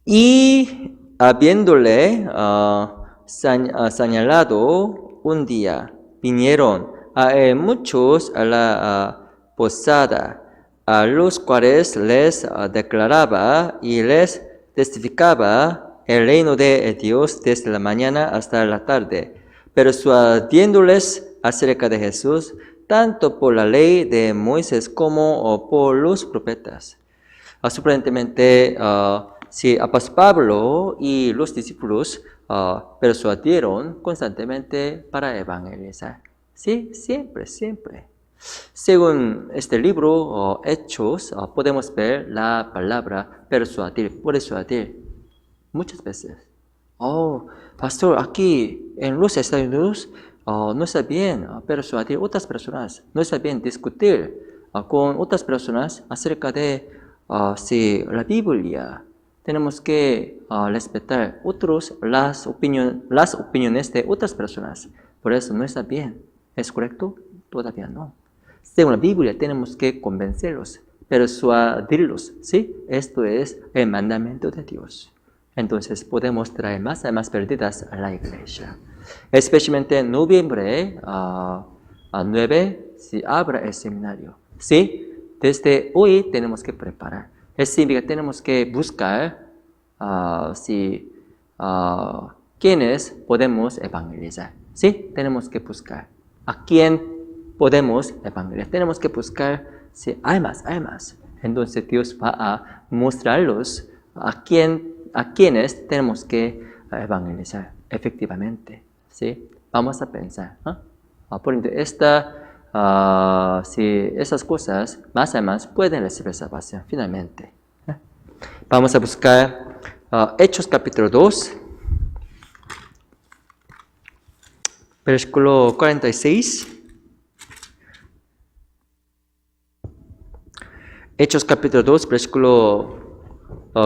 [SPEAKER 1] Y habiéndole señalado un día, vinieron a él muchos a la posada, a los cuales les declaraba y les testificaba el reino de Dios desde la mañana hasta la tarde, persuadiéndoles acerca de Jesús, tanto por la ley de Moisés como por los profetas. Sorprendentemente, si apóstol Pablo y los discípulos persuadieron constantemente para evangelizar. Sí, siempre, siempre. Según este libro, Hechos, podemos ver la palabra persuadir, muchas veces. Pastor, aquí en los Estados Unidos no está bien persuadir otras personas, no está bien discutir con otras personas acerca de si la Biblia. Tenemos que respetar las opiniones de otras personas. Por eso no está bien. ¿Es correcto? Todavía no. Según la Biblia, tenemos que convencerlos, persuadirlos. ¿Sí? Esto es el mandamiento de Dios. Entonces podemos traer más y más perdidas a la iglesia. Especialmente en noviembre 9 se abre el seminario. ¿Sí? Desde hoy tenemos que preparar. Es significa que tenemos que buscar quiénes podemos evangelizar. ¿Sí? Tenemos que buscar a quién podemos evangelizar. Tenemos que buscar si hay más. Entonces Dios va a mostrarlos a quienes tenemos que evangelizar efectivamente. ¿Sí? Vamos a pensar. Por ejemplo, si esas cosas más y más pueden recibir salvación finalmente. Vamos a buscar Hechos capítulo 2, versículo 46. Hechos capítulo 2, versículo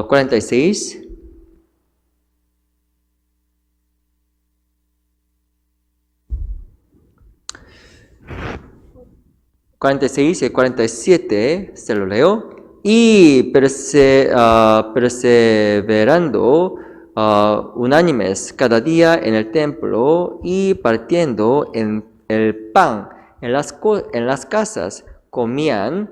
[SPEAKER 1] 46. Y 47 se lo leo. Y perseverando unánimes cada día en el templo y partiendo el pan en las casas, comían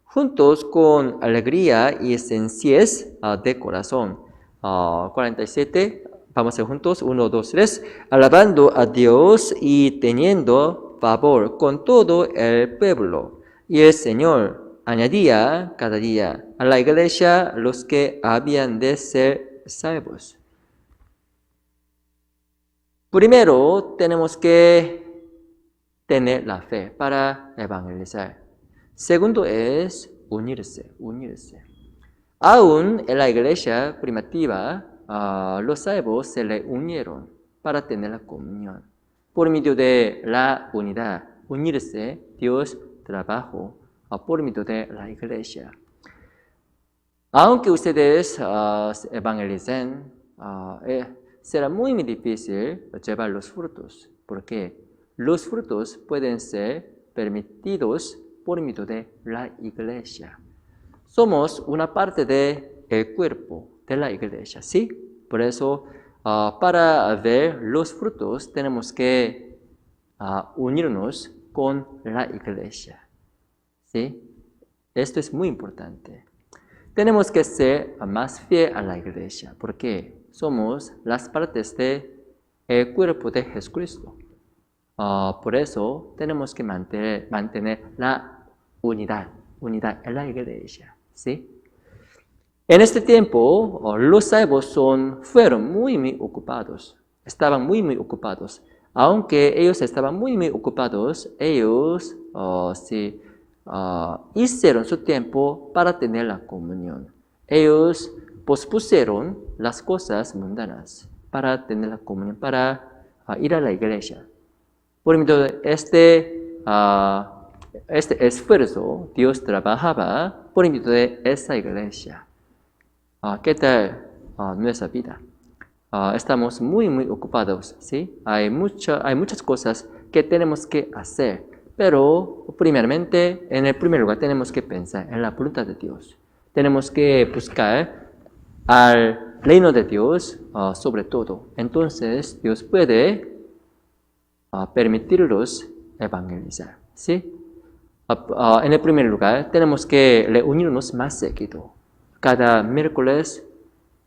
[SPEAKER 1] juntos con alegría y sencillez de corazón. 47, vamos a hacer juntos, 1, 2, 3. Alabando a Dios y teniendo favor con todo el pueblo. Y el Señor añadía cada día a la iglesia los que habían de ser salvos. Primero tenemos que tener la fe para evangelizar. Segundo es unirse. Aún en la iglesia primitiva, los salvos se le unieron para tener la comunión. Por medio de la unidad, unirse, Dios trabajó por medio de la iglesia. Aunque ustedes evangelicen, será muy difícil llevar los frutos, porque los frutos pueden ser permitidos por medio de la iglesia. Somos una parte del cuerpo de la iglesia, ¿sí? Por eso, para ver los frutos, tenemos que unirnos con la iglesia, ¿sí? Esto es muy importante. Tenemos que ser más fiel a la iglesia, porque somos las partes del cuerpo de Jesucristo. Por eso, tenemos que mantener la unidad en la iglesia, ¿sí? En este tiempo, los salvos fueron muy ocupados. Estaban muy ocupados. Aunque ellos estaban muy ocupados, ellos hicieron su tiempo para tener la comunión. Ellos pospusieron las cosas mundanas para tener la comunión, para ir a la iglesia. Por ejemplo, este esfuerzo Dios trabajaba por ejemplo de esa iglesia. ¿Qué tal nuestra vida? Estamos muy ocupados, ¿sí? Hay muchas cosas que tenemos que hacer, pero primeramente, en el primer lugar, tenemos que pensar en la voluntad de Dios. Tenemos que buscar al reino de Dios sobre todo. Entonces, Dios puede permitirlos evangelizar, ¿sí? En el primer lugar, tenemos que reunirnos más seguido. Cada miércoles,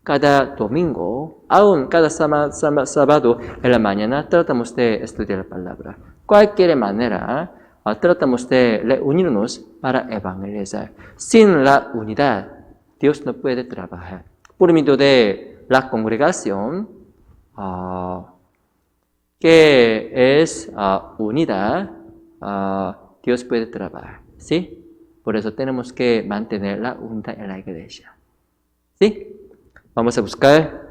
[SPEAKER 1] cada domingo, aún cada sábado en la mañana, tratamos de estudiar la palabra. Cualquier manera, tratamos de reunirnos para evangelizar. Sin la unidad, Dios no puede trabajar. Por medio de la congregación, que es unida, Dios puede trabajar, ¿sí? Por eso tenemos que mantener la unidad en la iglesia, ¿sí? Vamos a buscar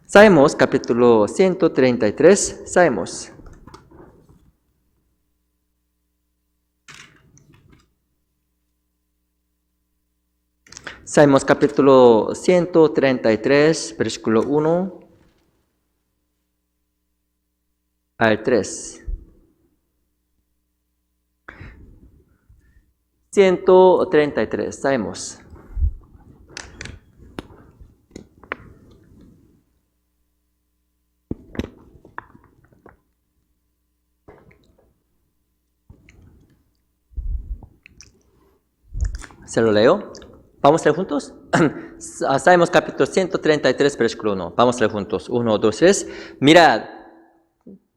[SPEAKER 1] Salmos capítulo 133, Salmos. Salmos capítulo 133, versículo 1 al 3. 133, Salmos. Se lo leo. ¿Vamos a leer juntos? Salmos capítulo 133, versículo 1. Vamos a leer juntos. 1, 2, 3. Mirad,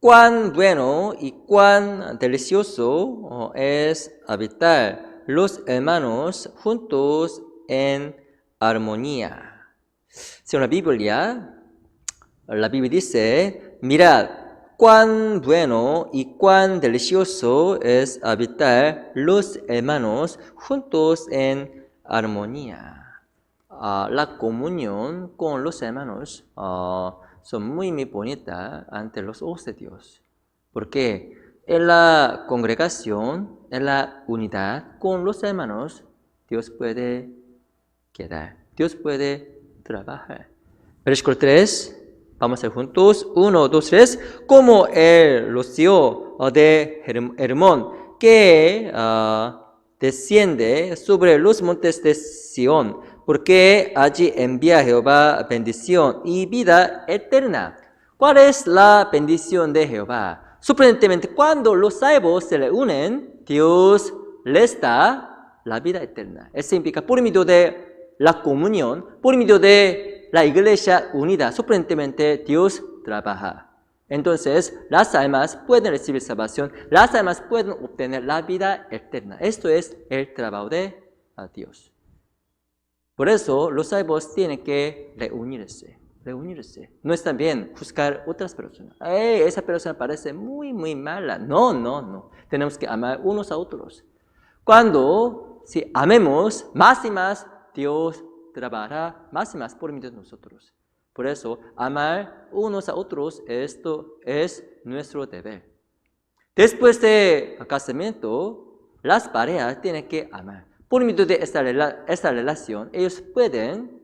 [SPEAKER 1] cuán bueno y cuán delicioso es habitar los hermanos juntos en armonía. Según la Biblia dice, mirad, cuán bueno y cuán delicioso es habitar los hermanos juntos en armonía. La comunión con los hermanos son muy bonita ante los ojos de Dios. Porque en la congregación, en la unidad con los hermanos, Dios puede quedar. Dios puede trabajar. Versículo 3. Vamos a ir juntos. 1, 2, 3. Como el rocío de Hermón que desciende sobre los montes de Sión, porque allí envía Jehová bendición y vida eterna. ¿Cuál es la bendición de Jehová? Sorprendentemente, cuando los salvos se reúnen, Dios les da la vida eterna. Eso significa por medio de la comunión, por medio de la iglesia unida. Sorprendentemente, Dios trabaja. Entonces, las almas pueden recibir salvación, las almas pueden obtener la vida eterna. Esto es el trabajo de Dios. Por eso, los salvos tienen que reunirse. No está bien juzgar otras personas. Esa persona parece muy mala. No. Tenemos que amar unos a otros. Cuando, si amemos más y más, Dios trabajará más y más por medio de nosotros. Por eso, amar unos a otros, esto es nuestro deber. Después de casamiento, las parejas tienen que amar. Por medio de esta relación, ellos pueden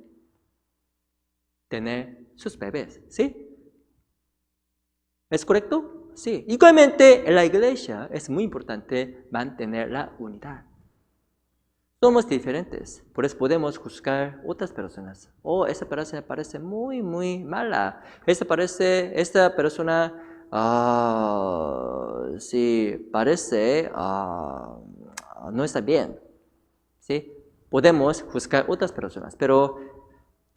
[SPEAKER 1] tener sus bebés, ¿sí? ¿Es correcto? Sí. Igualmente, en la iglesia es muy importante mantener la unidad. Somos diferentes, por eso podemos juzgar otras personas. Esa persona parece muy mala. Esta persona, sí, parece, no está bien. ¿Sí? Podemos juzgar otras personas, pero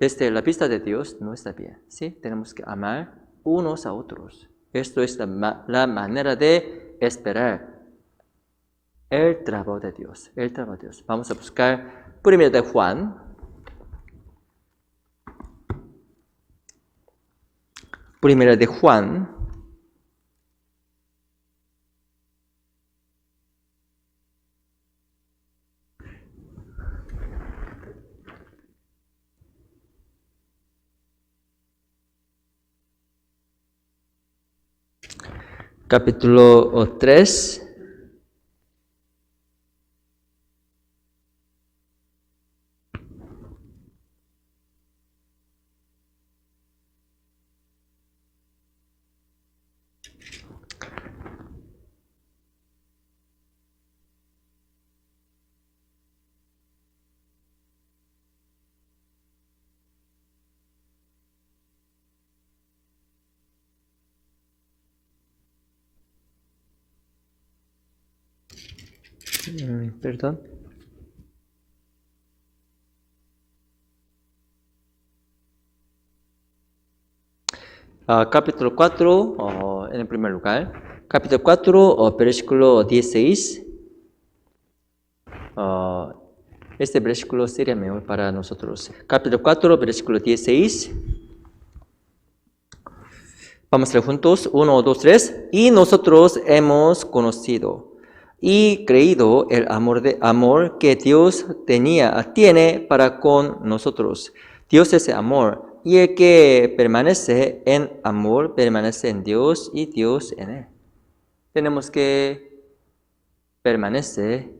[SPEAKER 1] desde la vista de Dios no está bien. ¿Sí? Tenemos que amar unos a otros. Esto es la manera de esperar el trabajo de Dios. Vamos a buscar primero de Juan. Primera de Juan. capítulo 3. Perdón. Capítulo 4, en el primer lugar. Capítulo 4, versículo 16. Este versículo sería mejor para nosotros. Capítulo 4, versículo 16. Vamos a leer juntos. 1, 2, 3. Y nosotros hemos conocido y creído el amor que Dios tiene para con nosotros. Dios es amor, y el que permanece en amor permanece en Dios y Dios en él. Tenemos que permanecer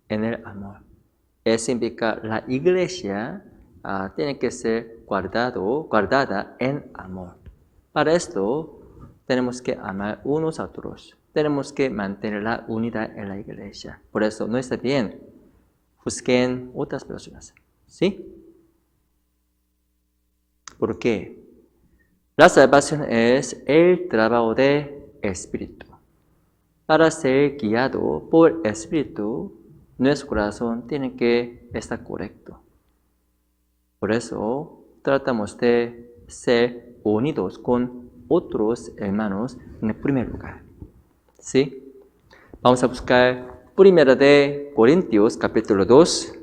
[SPEAKER 1] en el amor. Eso significa la iglesia tiene que ser guardada en amor. Para esto tenemos que amar unos a otros. Tenemos que mantener la unidad en la iglesia. Por eso no está bien juzguen otras personas. ¿Sí? ¿Por qué? La salvación es el trabajo del Espíritu. Para ser guiado por el Espíritu, nuestro corazón tiene que estar correcto. Por eso tratamos de ser unidos con otros hermanos en el primer lugar. ¿Sí? Vamos a buscar 1 de Corintios capítulo 2.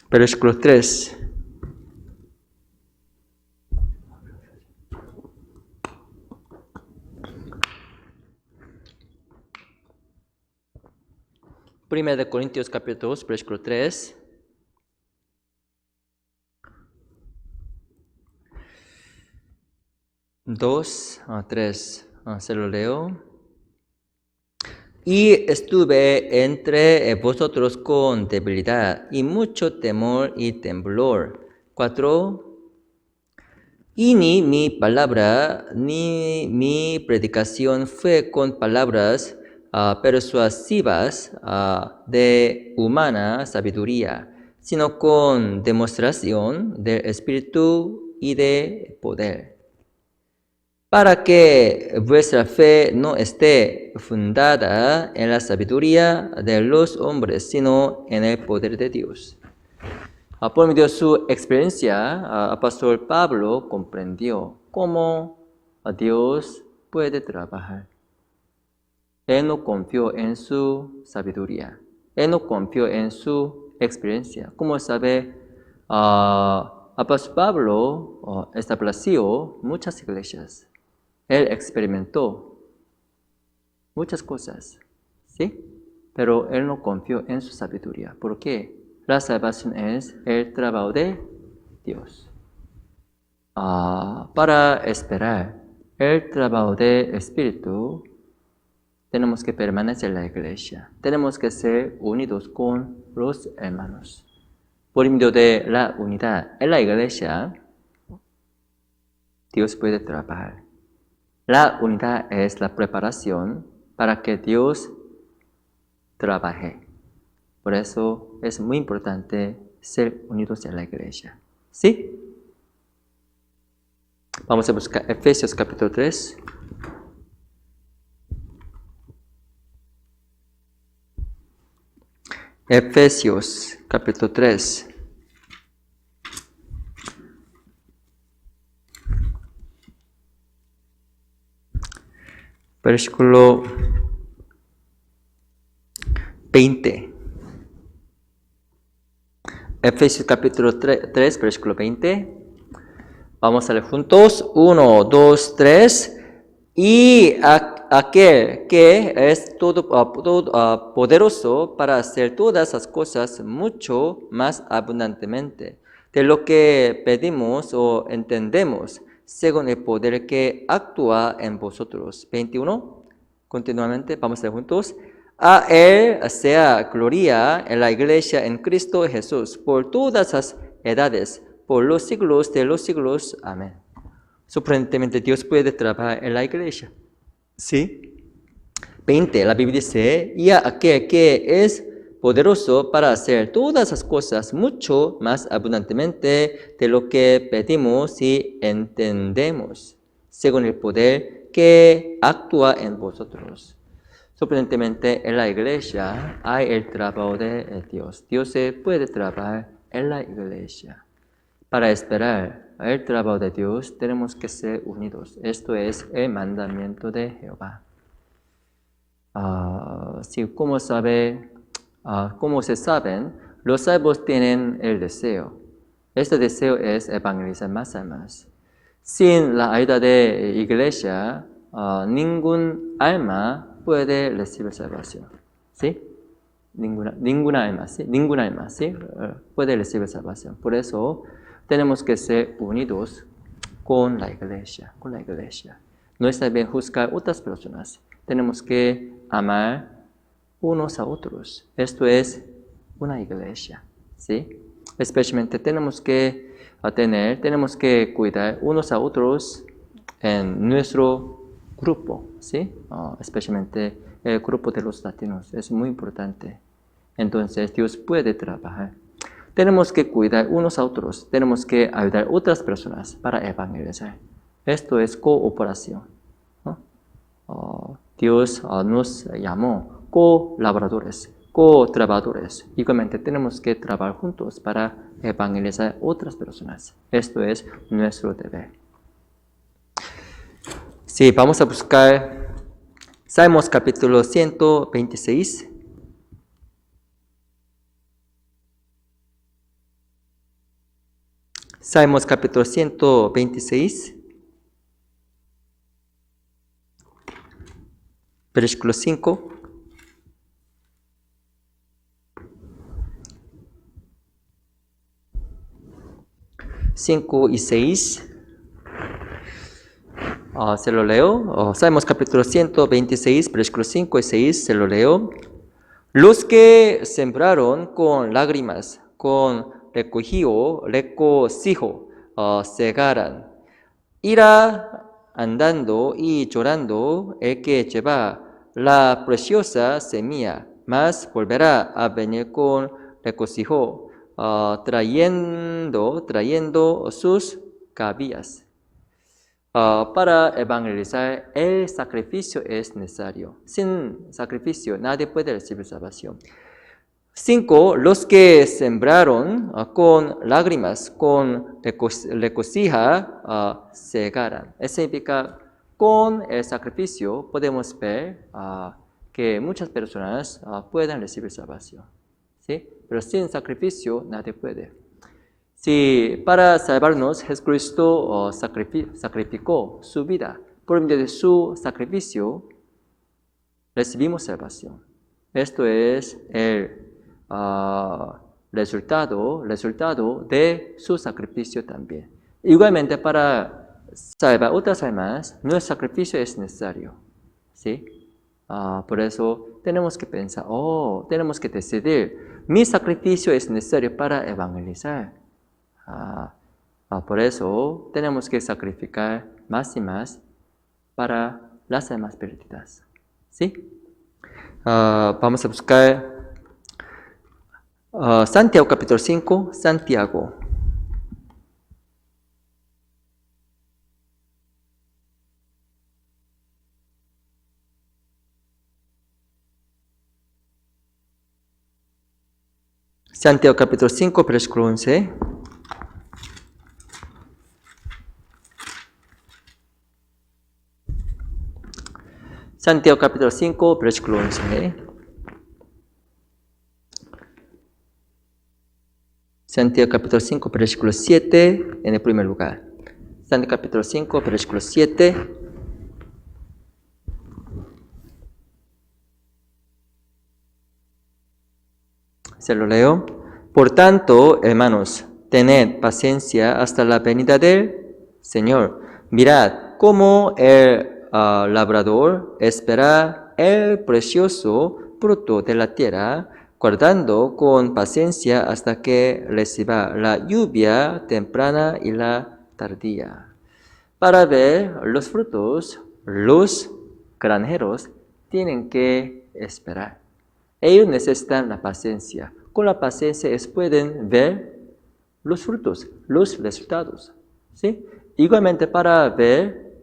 [SPEAKER 1] Versículo 3. Primera de Corintios capítulo 2, versículo 3. Se lo leo. Y estuve entre vosotros con debilidad y mucho temor y temblor. 4. Y ni mi palabra ni mi predicación fue con palabras persuasivas de humana sabiduría, sino con demostración del Espíritu y de poder, para que vuestra fe no esté fundada en la sabiduría de los hombres, sino en el poder de Dios. Por medio de su experiencia, el apóstol Pablo comprendió cómo Dios puede trabajar. Él no confió en su sabiduría. Él no confió en su experiencia. Como sabe, apóstol Pablo estableció muchas iglesias. Él experimentó muchas cosas, ¿sí? Pero él no confió en su sabiduría. ¿Por qué? La salvación es el trabajo de Dios. Para esperar el trabajo del Espíritu, tenemos que permanecer en la iglesia. Tenemos que ser unidos con los hermanos. Por medio de la unidad en la iglesia, Dios puede trabajar. La unidad es la preparación para que Dios trabaje. Por eso es muy importante ser unidos en la iglesia. ¿Sí? Vamos a buscar Efesios capítulo 3. Efesios capítulo 3. Versículo 20. Efesios capítulo 3, versículo 20. Vamos a leer juntos. 1, 2, 3. Y aquel que es poderoso para hacer todas las cosas mucho más abundantemente de lo que pedimos o entendemos, según el poder que actúa en vosotros. 21. Continuamente, vamos a leer juntos. A Él sea gloria en la iglesia en Cristo Jesús, por todas las edades, por los siglos de los siglos. Amén. Sorprendentemente, Dios puede trabajar en la iglesia. ¿Sí? 20. La Biblia dice, y a aquel que es poderoso para hacer todas las cosas mucho más abundantemente de lo que pedimos y entendemos, según el poder que actúa en vosotros. Sorprendentemente, en la iglesia hay el trabajo de Dios. Dios se puede trabajar en la iglesia. Para esperar el trabajo de Dios, tenemos que ser unidos. Esto es el mandamiento de Jehová. Como se saben, los salvos tienen el deseo. Este deseo es evangelizar más almas. Sin la ayuda de la iglesia, ningún alma puede recibir salvación. ¿Sí? Ninguna alma, ¿sí? Ninguna alma, ¿sí? Puede recibir salvación. Por eso, tenemos que ser unidos con la iglesia. No está bien juzgar a otras personas. Tenemos que amar unos a otros. Esto es una iglesia, ¿sí? Especialmente tenemos que cuidar unos a otros en nuestro grupo, ¿sí? Especialmente el grupo de los latinos. Es muy importante. Entonces, Dios puede trabajar. Tenemos que cuidar unos a otros. Tenemos que ayudar a otras personas para evangelizar. Esto es cooperación, ¿no? Dios nos llamó colaboradores, co-trabajadores. Igualmente tenemos que trabajar juntos para evangelizar a otras personas. Esto es nuestro deber. Sí, vamos a buscar Salmos capítulo 126. Salmos capítulo 126. Versículo 5. Y 6. Se lo leo. Salmos capítulo 126, versículos 5 y 6. Se lo leo. Los que sembraron con lágrimas, con regocijo, segarán. Irá andando y llorando el que lleva la preciosa semilla, mas volverá a venir con regocijo, trayendo sus cabillas. Para evangelizar, el sacrificio es necesario. Sin sacrificio, nadie puede recibir salvación. 5. Los que sembraron con lágrimas, con regocijo, segarán. Eso significa, con el sacrificio podemos ver que muchas personas pueden recibir salvación. ¿Sí? Pero sin sacrificio, nadie puede. Si para salvarnos, Jesucristo sacrificó su vida. Por medio de su sacrificio, recibimos salvación. Esto es el resultado de su sacrificio también. Igualmente, para salvar otras almas, nuestro sacrificio es necesario. ¿Sí? Por eso tenemos que pensar, tenemos que decidir, mi sacrificio es necesario para evangelizar. Por eso tenemos que sacrificar más y más para las almas perdidas. ¿Sí? Vamos a buscar Santiago capítulo 5, Santiago. Santiago capítulo 5, versículo 11. Santiago capítulo 5, versículo 11. Santiago capítulo 5, versículo 7, en el primer lugar. Santiago capítulo 5, versículo 7. Se lo leo. Por tanto, hermanos, tened paciencia hasta la venida del Señor. Mirad cómo el labrador espera el precioso fruto de la tierra, guardando con paciencia hasta que reciba la lluvia temprana y la tardía. Para ver los frutos, los granjeros tienen que esperar. Ellos necesitan la paciencia. Con la paciencia ellos pueden ver los frutos, los resultados. ¿Sí? Igualmente, para ver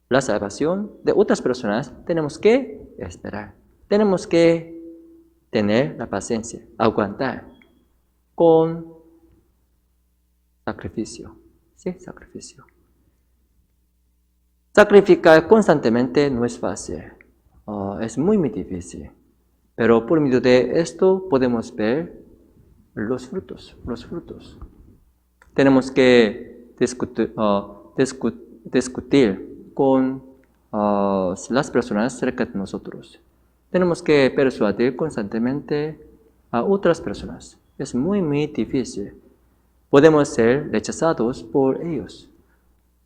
[SPEAKER 1] la salvación de otras personas, tenemos que esperar. Tenemos que tener la paciencia, aguantar con sacrificio. ¿Sí? Sacrificio. Sacrificar constantemente no es fácil. Es muy difícil. Pero por medio de esto podemos ver los frutos. Tenemos que discutir con las personas cerca de nosotros. Tenemos que persuadir constantemente a otras personas. Es muy difícil. Podemos ser rechazados por ellos.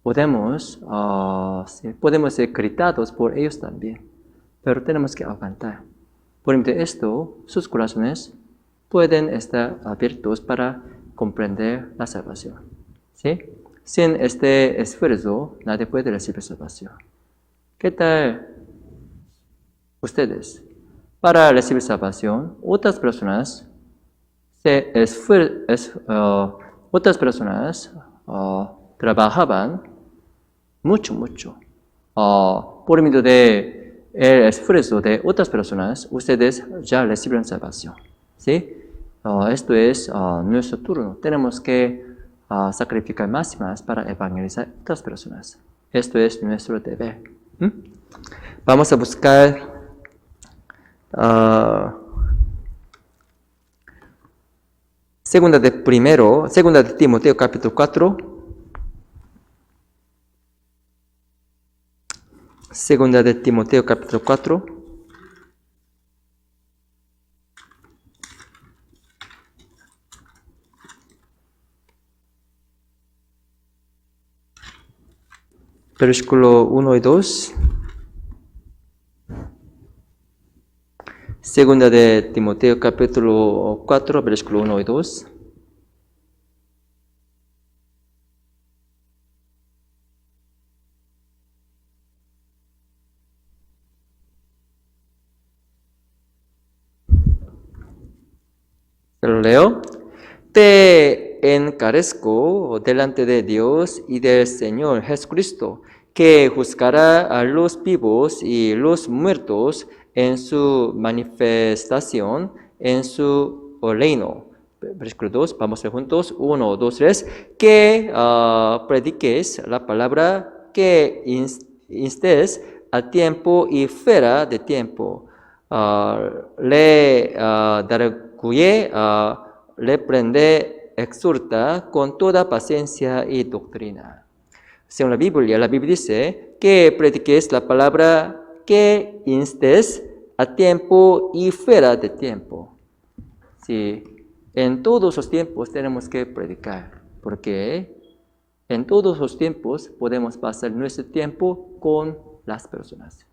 [SPEAKER 1] Podemos ser gritados por ellos también. Pero tenemos que aguantar. Por medio de esto, sus corazones pueden estar abiertos para comprender la salvación. ¿Sí? Sin este esfuerzo, nadie puede recibir salvación. ¿Qué tal ustedes? Para recibir salvación, otras personas trabajaban mucho. Por medio de el esfuerzo de otras personas, ustedes ya recibieron salvación. ¿Sí? Esto es nuestro turno. Tenemos que sacrificar más y más para evangelizar a otras personas. Esto es nuestro deber. Vamos a buscar Segunda de Timoteo capítulo 4. Segunda de Timoteo capítulo 4. Versículo 1 y 2. Segunda de Timoteo capítulo 4, versículo 1 y 2. Lo leo. Te encarezco delante de Dios y del Señor Jesucristo, que juzgará a los vivos y los muertos en su manifestación, en su reino. Versículo 2, vamos a ver juntos. 1, 2, 3. Que prediques la palabra, que instes a tiempo y fuera de tiempo. Reprende, exhorta con toda paciencia y doctrina. Según la Biblia dice que prediques la palabra, que instes a tiempo y fuera de tiempo. Sí, en todos los tiempos tenemos que predicar, porque en todos los tiempos podemos pasar nuestro tiempo con las personas.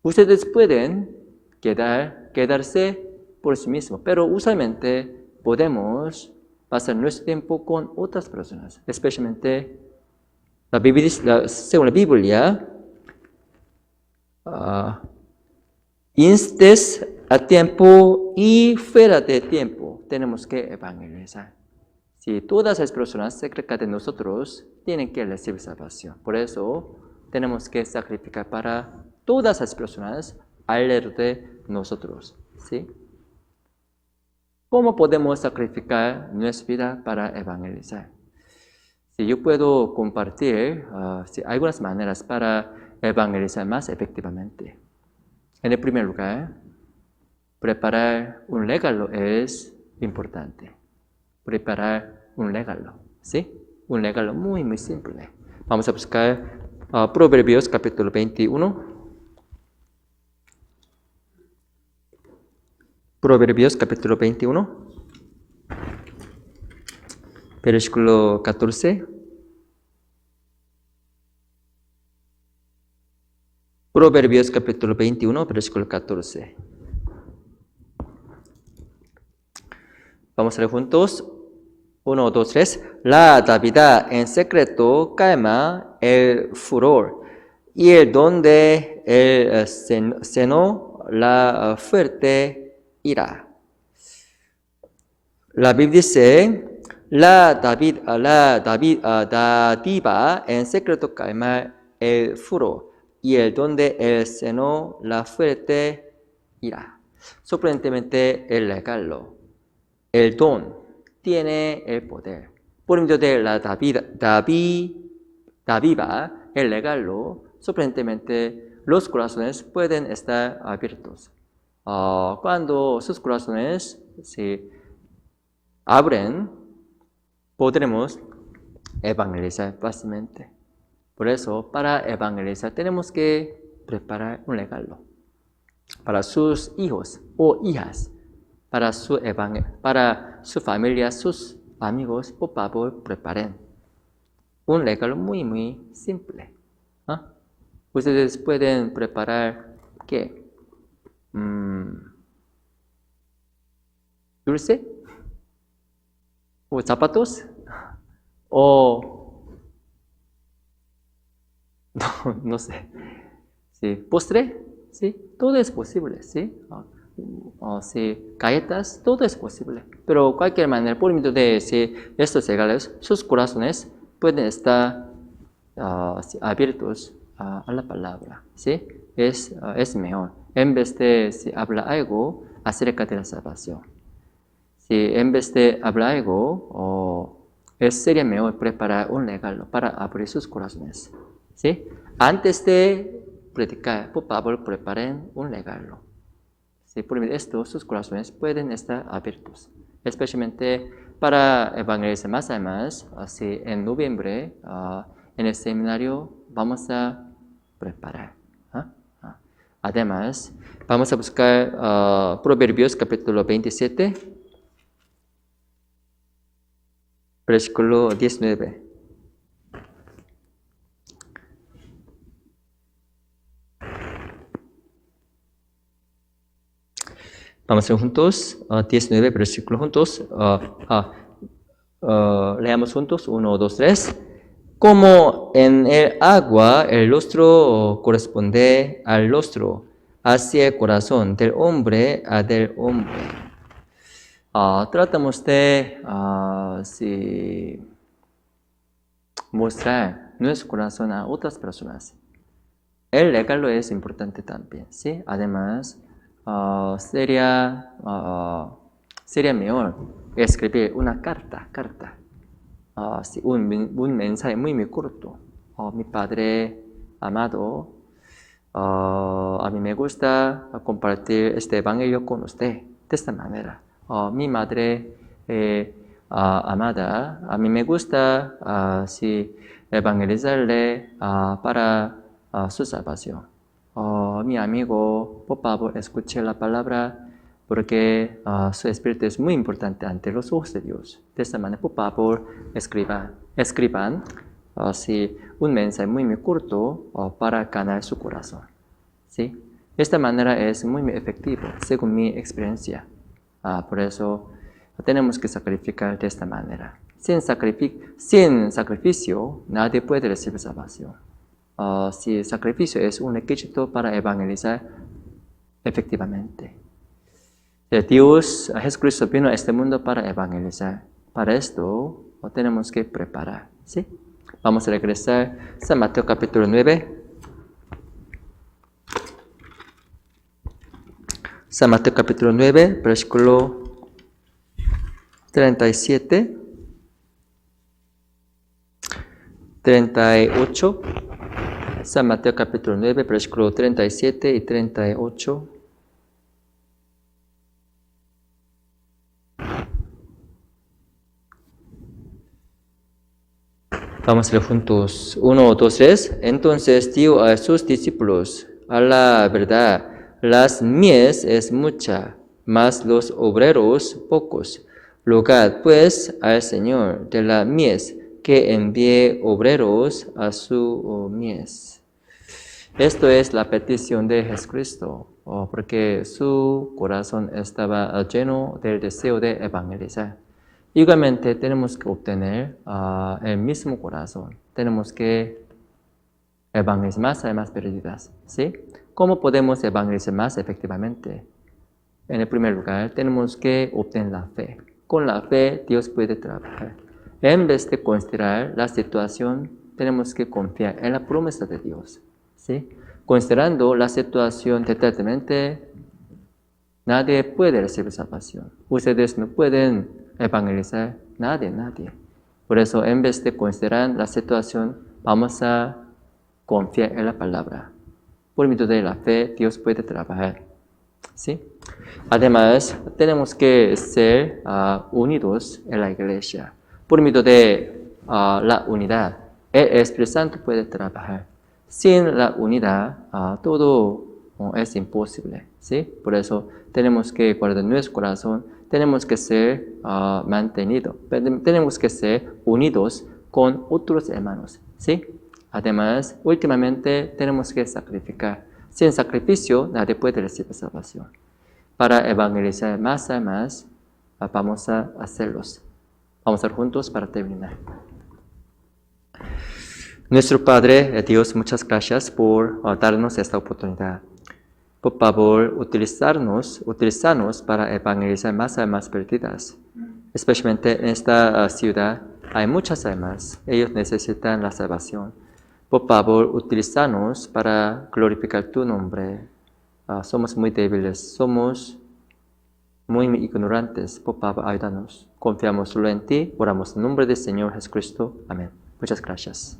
[SPEAKER 1] Ustedes pueden quedarse por sí mismos, pero usualmente podemos pasar nuestro tiempo con otras personas, especialmente según la Biblia, instes a tiempo y fuera de tiempo tenemos que evangelizar. Si todas las personas cerca de nosotros tienen que recibir salvación, por eso tenemos que sacrificar para todas las personas alrededor de nosotros. ¿Sí? ¿Cómo podemos sacrificar nuestra vida para evangelizar? Si yo puedo compartir algunas maneras para evangelizar más efectivamente. En el primer lugar, preparar un regalo es importante. Preparar un regalo, ¿sí? Un regalo muy simple. Vamos a buscar Proverbios capítulo 21. Proverbios capítulo 21, versículo 14. Proverbios capítulo 21, versículo 14. Vamos a leer juntos. 1, 2, 3. La Davida en secreto calma el furor, y el don de el seno la fuerte ira. La Biblia dice, Daviva en secreto calma el furor, y el don de el seno la fuerte ira. Sorprendentemente el regalo. El don tiene el poder. Por medio de la Daviva, el regalo, sorprendentemente los corazones pueden estar abiertos. Cuando sus corazones se abren, podremos evangelizar fácilmente. Por eso, para evangelizar tenemos que preparar un regalo para sus hijos o hijas. Para su familia, sus amigos, por favor, preparen un regalo muy, muy simple. Ustedes pueden preparar, ¿qué? ¿Dulce? ¿O zapatos? ¿O no sé? ¿Sí? ¿Postre? ¿Sí? Todo es posible, ¿sí? Sí, galletas, todo es posible. Pero de cualquier manera, por medio de estos regalos, sus corazones pueden estar abiertos a la palabra. ¿Sí? Es mejor. En vez de hablar algo acerca de la salvación. En vez de hablar algo, sería mejor preparar un regalo para abrir sus corazones. ¿Sí? Antes de predicar, por favor, preparen un regalo. Por esto, sus corazones pueden estar abiertos, especialmente para evangelizar más y más. Así, en noviembre, en el seminario, vamos a preparar. Además, vamos a buscar Proverbios capítulo 27, versículo 19. Vamos a leer juntos, 19 versículos juntos. Leamos juntos, 1, 2, 3. Como en el agua el rostro corresponde al rostro, así el corazón del hombre a del hombre. Tratamos de mostrar nuestro corazón a otras personas. El regalo es importante también, ¿sí? Además, sería mejor escribir una carta, un mensaje muy, muy corto. Mi padre amado, a mí me gusta compartir este evangelio con usted de esta manera. Mi madre amada, a mí me gusta evangelizarle para su salvación. Mi amigo, por favor, escuche la palabra porque su espíritu es muy importante ante los ojos de Dios. De esta manera, por favor, escriban un mensaje muy, muy corto para ganar su corazón. ¿Sí? De esta manera es muy, muy efectivo, según mi experiencia. Por eso, tenemos que sacrificar de esta manera. Sin sacrificio, nadie puede recibir salvación. Si el sacrificio es un requisito para evangelizar efectivamente. Dios, Jesucristo vino a este mundo para evangelizar. Para esto tenemos que preparar. ¿Sí? Vamos a regresar a San Mateo capítulo 9. San Mateo capítulo 9, versículo 37, 38. San Mateo capítulo 9, versículo 37 y 38. Vamos a leer juntos. 1, 2, 3. Entonces dijo a sus discípulos, a la verdad, las mies es mucha, mas los obreros pocos. Rogad pues al Señor de la mies que envíe obreros a su mies. Esto es la petición de Jesucristo, porque su corazón estaba lleno del deseo de evangelizar. Igualmente tenemos que obtener el mismo corazón. Tenemos que evangelizar más almas perdidas. ¿Sí? ¿Cómo podemos evangelizar más efectivamente? En el primer lugar, tenemos que obtener la fe. Con la fe, Dios puede trabajar. En vez de considerar la situación, tenemos que confiar en la promesa de Dios. ¿Sí? Considerando la situación detenidamente, nadie puede recibir salvación. Ustedes no pueden evangelizar, nadie. Por eso, en vez de considerar la situación, vamos a confiar en la palabra. Por medio de la fe, Dios puede trabajar. ¿Sí? Además, tenemos que ser unidos en la iglesia. Por medio de la unidad, el Espíritu Santo puede trabajar. Sin la unidad, todo es imposible. ¿Sí? Por eso tenemos que guardar nuestro corazón, tenemos que ser mantenidos, tenemos que ser unidos con otros hermanos. ¿Sí? Además, últimamente tenemos que sacrificar. Sin sacrificio, nadie puede recibir salvación. Para evangelizar más y más, vamos a hacerlos. Vamos a estar juntos para terminar. Nuestro Padre, Dios, muchas gracias por darnos esta oportunidad. Por favor, utilizarnos para evangelizar más almas perdidas. Especialmente en esta ciudad hay muchas almas. Ellos necesitan la salvación. Por favor, utilízanos para glorificar tu nombre. Somos muy débiles, somos muy ignorantes. Por favor, ayúdanos. Confiamos solo en ti. Oramos en nombre del Señor Jesucristo. Amén. Muchas gracias.